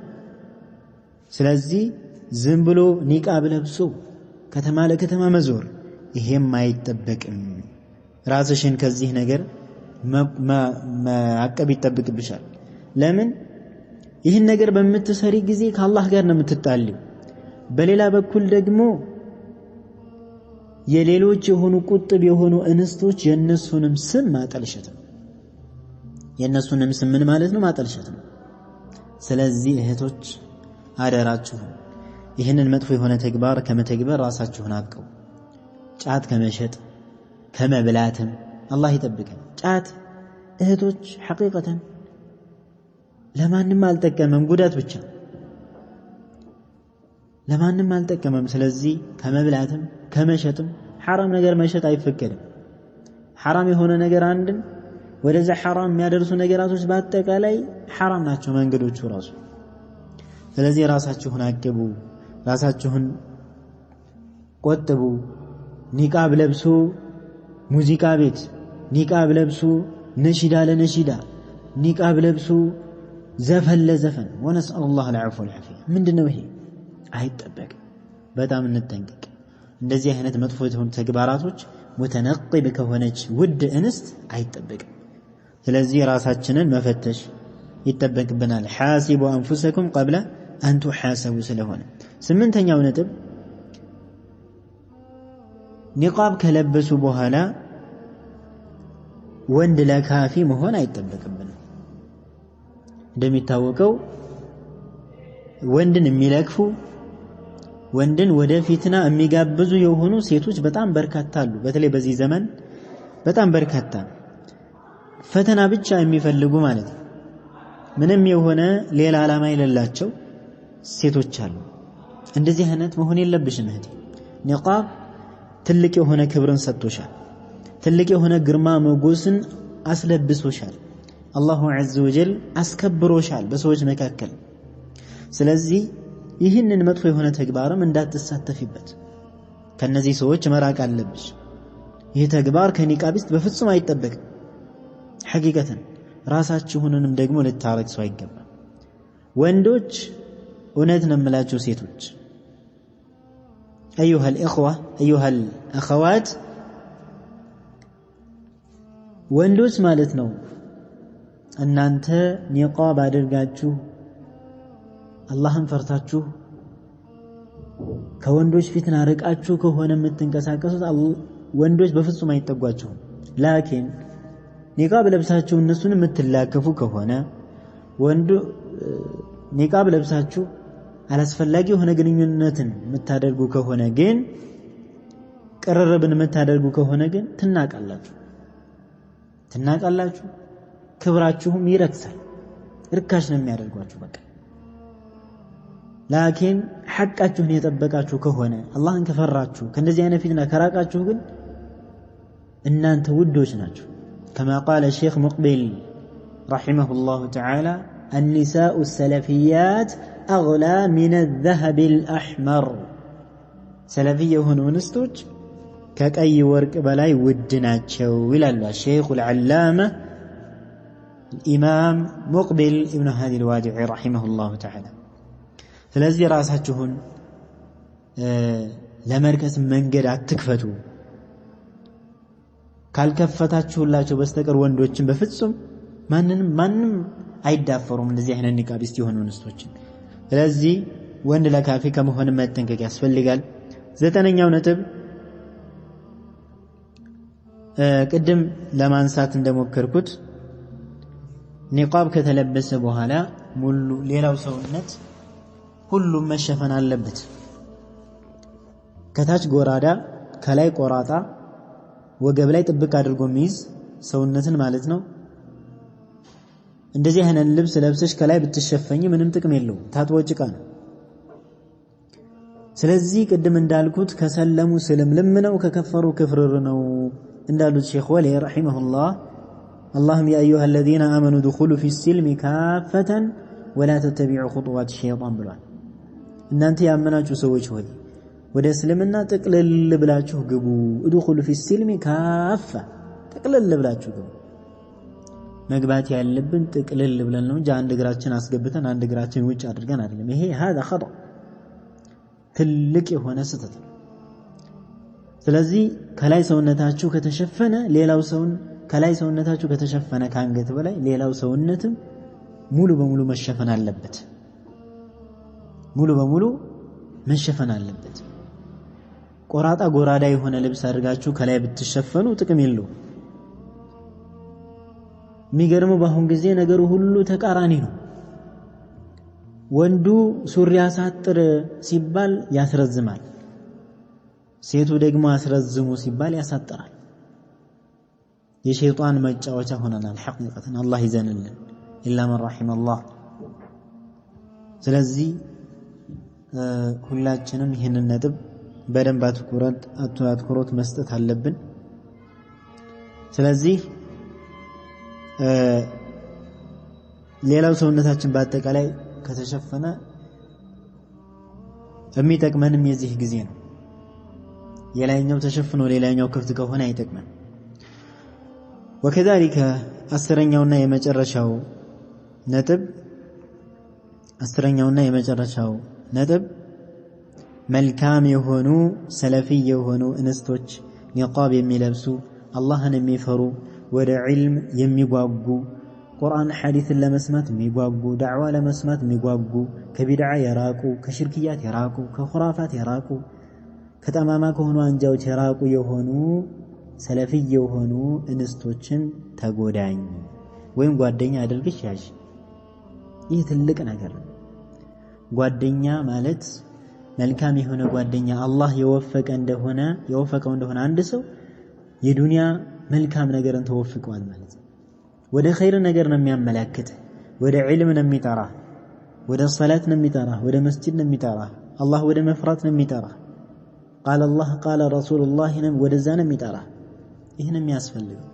ስለዚህ ዝም ብሎ ኒቃብ ለብሶ ከተማ ለከተማ መዞር ይሄም አይጠበቅም። ራስሽን ከዚህ ነገር ማዕቀብ ይጠብቅብሻል። ለምን? ይህን ነገር በምትሰሪ ጊዜ ከአላህ ጋር ነው የምትጣልው። በሌላ በኩል ደግሞ የሌሎች የሆኑ ቁጥብ የሆኑ እንስቶች የነሱንም ስም ማጠልሸት ነው። የነሱንም ስም ምን ማለት ነው? ማጠልሸት ነው። ስለዚህ እህቶች አደራችሁ ይህንን መጥፎ የሆነ ተግባር ከመተግበር ራሳችሁን አብቀው። ጫት ከመሸጥ ከመብላትም አላህ ይጠብቀን። ጫት እህቶች ሐቂቀተን ለማንም አልጠቀመም፣ ጉዳት ብቻ ለማንም አልጠቀመም። ስለዚህ ከመብላትም ከመሸጥም ሐራም ነገር መሸጥ አይፈቀድም። ሐራም የሆነ ነገር አንድን ወደዛ ሐራም የሚያደርሱ ነገራቶች በአጠቃላይ ሐራም ናቸው መንገዶቹ ራሱ። ስለዚህ ራሳችሁን አቅቡ፣ ራሳችሁን ቆጥቡ። ኒቃብ ለብሶ ሙዚቃ ቤት፣ ኒቃብ ለብሶ ነሺዳ ለነሺዳ፣ ኒቃብ ለብሶ ዘፈን ለዘፈን ወነስአሉላህ አልዐፍወ ወልዐፊያ። ምንድነው ይሄ? አይጠበቅም። በጣም እንጠንቀቅ። እንደዚህ አይነት መጥፎ የሆኑ ተግባራቶች ሙተነቅብ ከሆነች ውድ እንስት አይጠበቅም። ስለዚህ ራሳችንን መፈተሽ ይጠበቅብናል። ሐሲቡ አንፉሰኩም ቀብለ አን ቱሐሰቡ ስለሆነ። ስምንተኛው ነጥብ ኒቃብ ከለበሱ በኋላ ወንድ ለካፊ መሆን አይጠበቅብንም። እንደሚታወቀው ወንድን የሚለክፉ ወንድን ወደ ፊትና የሚጋብዙ የሆኑ ሴቶች በጣም በርካታ አሉ። በተለይ በዚህ ዘመን በጣም በርካታ ፈተና ብቻ የሚፈልጉ ማለት ነው። ምንም የሆነ ሌላ ዓላማ የሌላቸው ሴቶች አሉ። እንደዚህ አይነት መሆን የለብሽም እህቴ። ኒቃብ ትልቅ የሆነ ክብርን ሰጥቶሻል። ትልቅ የሆነ ግርማ ሞገስን አስለብሶሻል። አላሁ ዐዘ ወጀል አስከብሮሻል በሰዎች መካከል። ስለዚህ ይህንን መጥፎ የሆነ ተግባርም እንዳትሳተፊበት ከነዚህ ሰዎች መራቅ አለብሽ። ይህ ተግባር ከኒቃቢስት በፍጹም አይጠበቅም። ሐቂቀተን ራሳችሁንም ደግሞ ልታረክሱ አይገባም። ወንዶች እውነት ነው የምላችሁ ሴቶች أيها الإخوة أيها الأخوات ወንዶች ማለት ነው እናንተ ኒቃብ አድርጋችሁ አላህን ፈርታችሁ ከወንዶች ፊትና ርቃችሁ ከሆነ የምትንቀሳቀሱት ወንዶች በፍጹም አይጠጓችሁም። ላኪን ኒቃብ ለብሳችሁ እነሱን የምትላከፉ ከሆነ ኒቃብ ለብሳችሁ አላስፈላጊ የሆነ ግንኙነትን የምታደርጉ ከሆነ ግን ቅርርብን የምታደርጉ ከሆነ ግን ትናቃላችሁ፣ ክብራችሁም ይረክሳል። ርካሽ ነው የሚያደርጓችሁ በቃ። ላኪን ሐቃችሁን የጠበቃችሁ ከሆነ አላህን ከፈራችሁ ከእንደዚህ አይነት ፊትና ከራቃችሁ ግን እናንተ ውዶች ናችሁ። كما قال الشيخ مقبل رحمه الله تعالى النساء السلفيات أغلى من الذهب الأحمر سلفية هنا ونستوج كأي ورق بلاي ودناتشو إلى الشيخ العلامة الإمام مقبل ابن هادي الوادعي رحمه الله تعالى فلذي راساتشهن لمركز منقر التكفتو ካልከፈታችሁላቸው በስተቀር ወንዶችን በፍጹም ማንንም አይዳፈሩም እንደዚህ አይነት ኒቃቢስት የሆኑ እንስቶችን። ስለዚህ ወንድ ለካፊ ከመሆን መጠንቀቅ ያስፈልጋል። 9ኛው ነጥብ ቅድም ለማንሳት እንደሞከርኩት ኒቃብ ከተለበሰ በኋላ ሙሉ ሌላው ሰውነት ሁሉም መሸፈን አለበት። ከታች ጎራዳ ከላይ ቆራጣ ወገብ ላይ ጥብቅ አድርጎ የሚይዝ ሰውነትን ማለት ነው። እንደዚህ አይነት ልብስ ለብሰሽ ከላይ ብትሸፈኝ ምንም ጥቅም የለውም፣ ታጥቦ ጭቃ ነው። ስለዚህ ቅድም እንዳልኩት ከሰለሙ ስልምልም ነው፣ ከከፈሩ ክፍርር ነው እንዳሉት ሼኽ ወሊ ረሒመሁላህ اللهم يا أيها الذين آمنوا ادخلوا في السلم كافة ولا تتبعوا خطوات الشيطان ብሏል። እናንተ ያመናችሁ ሰዎች ሆይ ወደ እስልምና ጥቅልል ብላችሁ ግቡ። ادخلوا في السلم كافة ጥቅልል ብላችሁ ግቡ። መግባት ያለብን ጥቅልል ብለን ነው እንጂ አንድ እግራችን አስገብተን አንድ እግራችን ውጭ አድርገን አይደለም። ይሄ هذا خطأ ትልቅ የሆነ ስህተት። ስለዚህ ከላይ ሰውነታችሁ ከተሸፈነ ሌላው ሰውን ከላይ ሰውነታችሁ ከተሸፈነ ከአንገት በላይ ሌላው ሰውነትም ሙሉ በሙሉ መሸፈን አለበት። ሙሉ በሙሉ መሸፈን አለበት። ቆራጣ ጎራዳ የሆነ ልብስ አድርጋችሁ ከላይ ብትሸፈኑ ጥቅም የለውም። የሚገርመው በአሁን ጊዜ ነገሩ ሁሉ ተቃራኒ ነው። ወንዱ ሱሪ ያሳጥር ሲባል ያስረዝማል፣ ሴቱ ደግሞ አስረዝሙ ሲባል ያሳጥራል። የሸይጣን መጫወቻ ሆነናል። ሐቂቀተን አላህ ይዘንልን ኢላ መን ረሒመ አላህ። ስለዚህ ሁላችንም ይህንን ነጥብ በደንብ አትኩሮት መስጠት አለብን። ስለዚህ ሌላው ሰውነታችን በአጠቃላይ ከተሸፈነ የሚጠቅመንም የዚህ ጊዜ ነው። የላይኛው ተሸፍኖ ሌላኛው ክፍት ከሆነ አይጠቅመን። وكذلك አስረኛውና የመጨረሻው ነጥብ መልካም የሆኑ ሰለፊ የሆኑ እንስቶች ኒቃብ የሚለብሱ አላህን የሚፈሩ ወደ ዒልም የሚጓጉ ቁርአን ሐዲስን ለመስማት የሚጓጉ ዳዕዋ ለመስማት የሚጓጉ ከቢድዓ የራቁ ከሽርክያት የራቁ ከኹራፋት የራቁ ከጠማማ ከሆኑ አንጃዎች የራቁ የሆኑ ሰለፊ የሆኑ እንስቶችን ተጎዳኝ ወይም ጓደኛ አድርግሽ ያዥ። ይህ ትልቅ ነገር ነው። ጓደኛ ማለት መልካም የሆነ ጓደኛ አላህ የወፈቀው እንደሆነ አንድ ሰው የዱንያ መልካም ነገርን ተወፍቀዋል ማለት ነው። ወደ ኸይር ነገር ነው የሚያመላክት፣ ወደ ዒልም ነው የሚጠራ፣ ወደ ሶላት ነው የሚጠራ፣ ወደ መስጂድ ነው የሚጠራ፣ አላህ ወደ መፍራት ነው የሚጠራ፣ ቃለ አላህ ቃለ ረሱሉላህ ወደዛ ነው የሚጠራ። ይህን የሚያስፈልገው።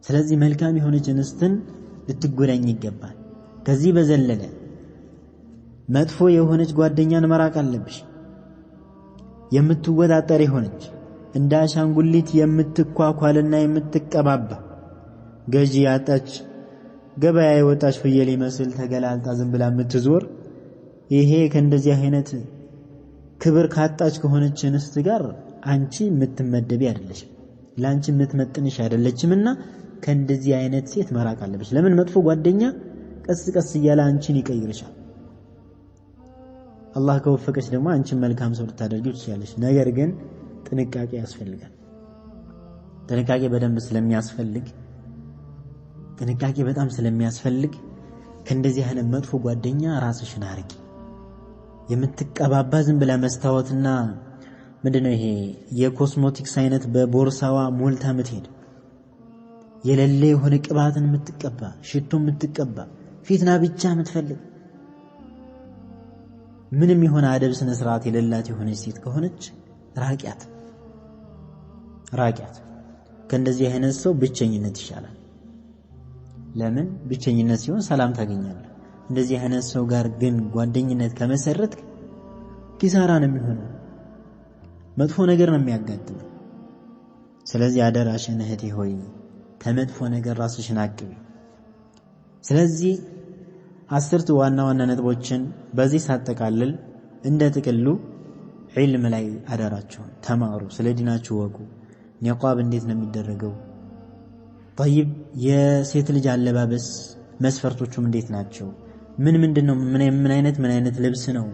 ስለዚህ መልካም የሆነች እንስትን ልትጎዳኝ ይገባል። ከዚህ በዘለለ መጥፎ የሆነች ጓደኛን መራቅ አለብሽ። የምትወጣጠር የሆነች እንደ አሻንጉሊት የምትኳኳልና የምትቀባባ ገዢ ያጣች ገበያ የወጣች ፍየል ይመስል ተገላልጣ ዝም ብላ የምትዞር ይሄ ከእንደዚህ አይነት ክብር ካጣች ከሆነች እንስት ጋር አንቺ የምትመደቢ አይደለሽም፣ ላንቺ የምትመጥንሽ አይደለችምና ከእንደዚህ አይነት ሴት መራቅ አለብሽ። ለምን መጥፎ ጓደኛ ቀስ ቀስ እያለ አንቺን ይቀይርሻል። አላህ ከወፈቀሽ ደግሞ አንቺን መልካም ሰው ልታደርጊው ትችላለሽ። ነገር ግን ጥንቃቄ ያስፈልጋል። ጥንቃቄ በጣም ስለሚያስፈልግ ከእንደዚህ አይነት መጥፎ ጓደኛ ራስሽን አርቂ። የምትቀባባ ዝም ብላ መስታወትና ምንድነው ይሄ የኮስሞቲክስ አይነት በቦርሳዋ ሞልታ የምትሄድ የሌለ የሆነ ቅባትን የምትቀባ ሽቶ የምትቀባ ፊትና ብቻ የምትፈልግ ምንም የሆነ አደብ ስነ ስርዓት የሌላት የሆነች ሴት ከሆነች ራቂያት። ከእንደዚህ አይነት ሰው ብቸኝነት ይሻላል። ለምን ብቸኝነት ሲሆን ሰላም ታገኛለህ። እንደዚህ አይነት ሰው ጋር ግን ጓደኝነት ከመሰረትክ ኪሳራ ነው የሚሆነው፣ መጥፎ ነገር ነው የሚያጋጥመው። ስለዚህ አደራሽን እህቴ ሆይ ከመጥፎ ነገር ራስሽን አቅቢ። ስለዚህ 10 ዋና ነጥቦችን በዚህ ሳጠቃልል እንደ ጥቅሉ ዒልም ላይ አደራችሁን ተማሩ፣ ስለ ዲናችሁ ወቁ። ኒቃብ እንዴት ነው የሚደረገው? طيب የሴት ልጅ አለባበስ መስፈርቶቹም እንዴት ናቸው? ምንድነው ምን አይነት ልብስ ነው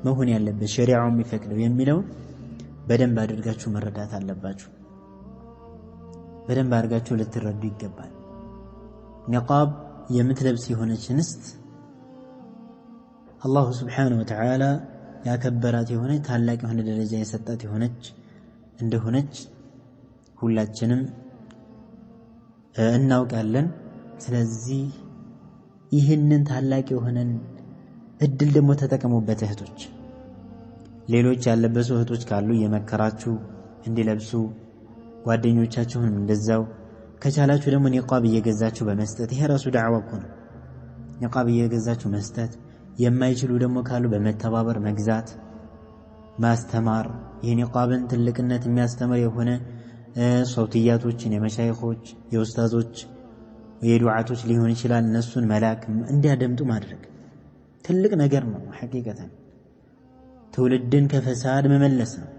መሆን ያለበት ሸሪዓው የሚፈቅደው የሚለው በደንብ አድርጋችሁ መረዳት አለባችሁ። በደንብ አድርጋችሁ ልትረዱ ይገባል። ኒቃብ የምትለብስ የሆነች እንስት አላሁ ሱብሓነሁ ወተዓላ ያከበራት የሆነች ታላቅ የሆነ ደረጃ የሰጣት የሆነች እንደሆነች ሁላችንም እናውቃለን። ስለዚህ ይህንን ታላቅ የሆነን እድል ደግሞ ተጠቀሙበት እህቶች። ሌሎች ያለበሱ እህቶች ካሉ የመከራችሁ እንዲለብሱ፣ ጓደኞቻችሁን እንደዛው ከቻላችሁ ደግሞ ኒቃብ እየገዛችሁ በመስጠት ይሄ ራሱ ዳዕዋ እኮ ነው። ኒቃብ እየገዛችሁ መስጠት፣ የማይችሉ ደግሞ ካሉ በመተባበር መግዛት፣ ማስተማር። ይሄ ኒቃብን ትልቅነት የሚያስተምር የሆነ ሶውትያቶችን የመሻይኾች የኡስታዞች የዱዓቶች ሊሆን ይችላል እነሱን መላክ እንዲያደምጡ ማድረግ ትልቅ ነገር ነው። ሐቂቀተን ትውልድን ከፈሳድ መመለስ ነው።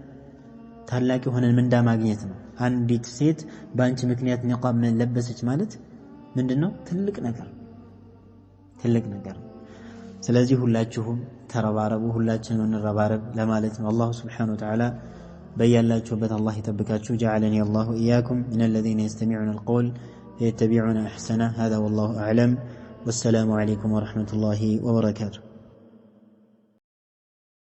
ታላቅ የሆነ ምንዳ ማግኘት ነው። አንዲት ሴት በአንቺ ምክንያት ኒቃብ ለበሰች ማለት ምንድነው? ትልቅ ነገር። ስለዚህ ሁላችሁም ተረባረቡ፣ ሁላችንም እንረባረብ ለማለት ነው። አላሁ ሱብሓነሁ ወተዓላ በያላችሁበት አላህ ይጠብቃችሁ። جعلني الله إياكم من الذين يستمعون القول فيتبعون أحسنه. هذا والله أعلم، والسلام عليكم ورحمة الله وبركاته.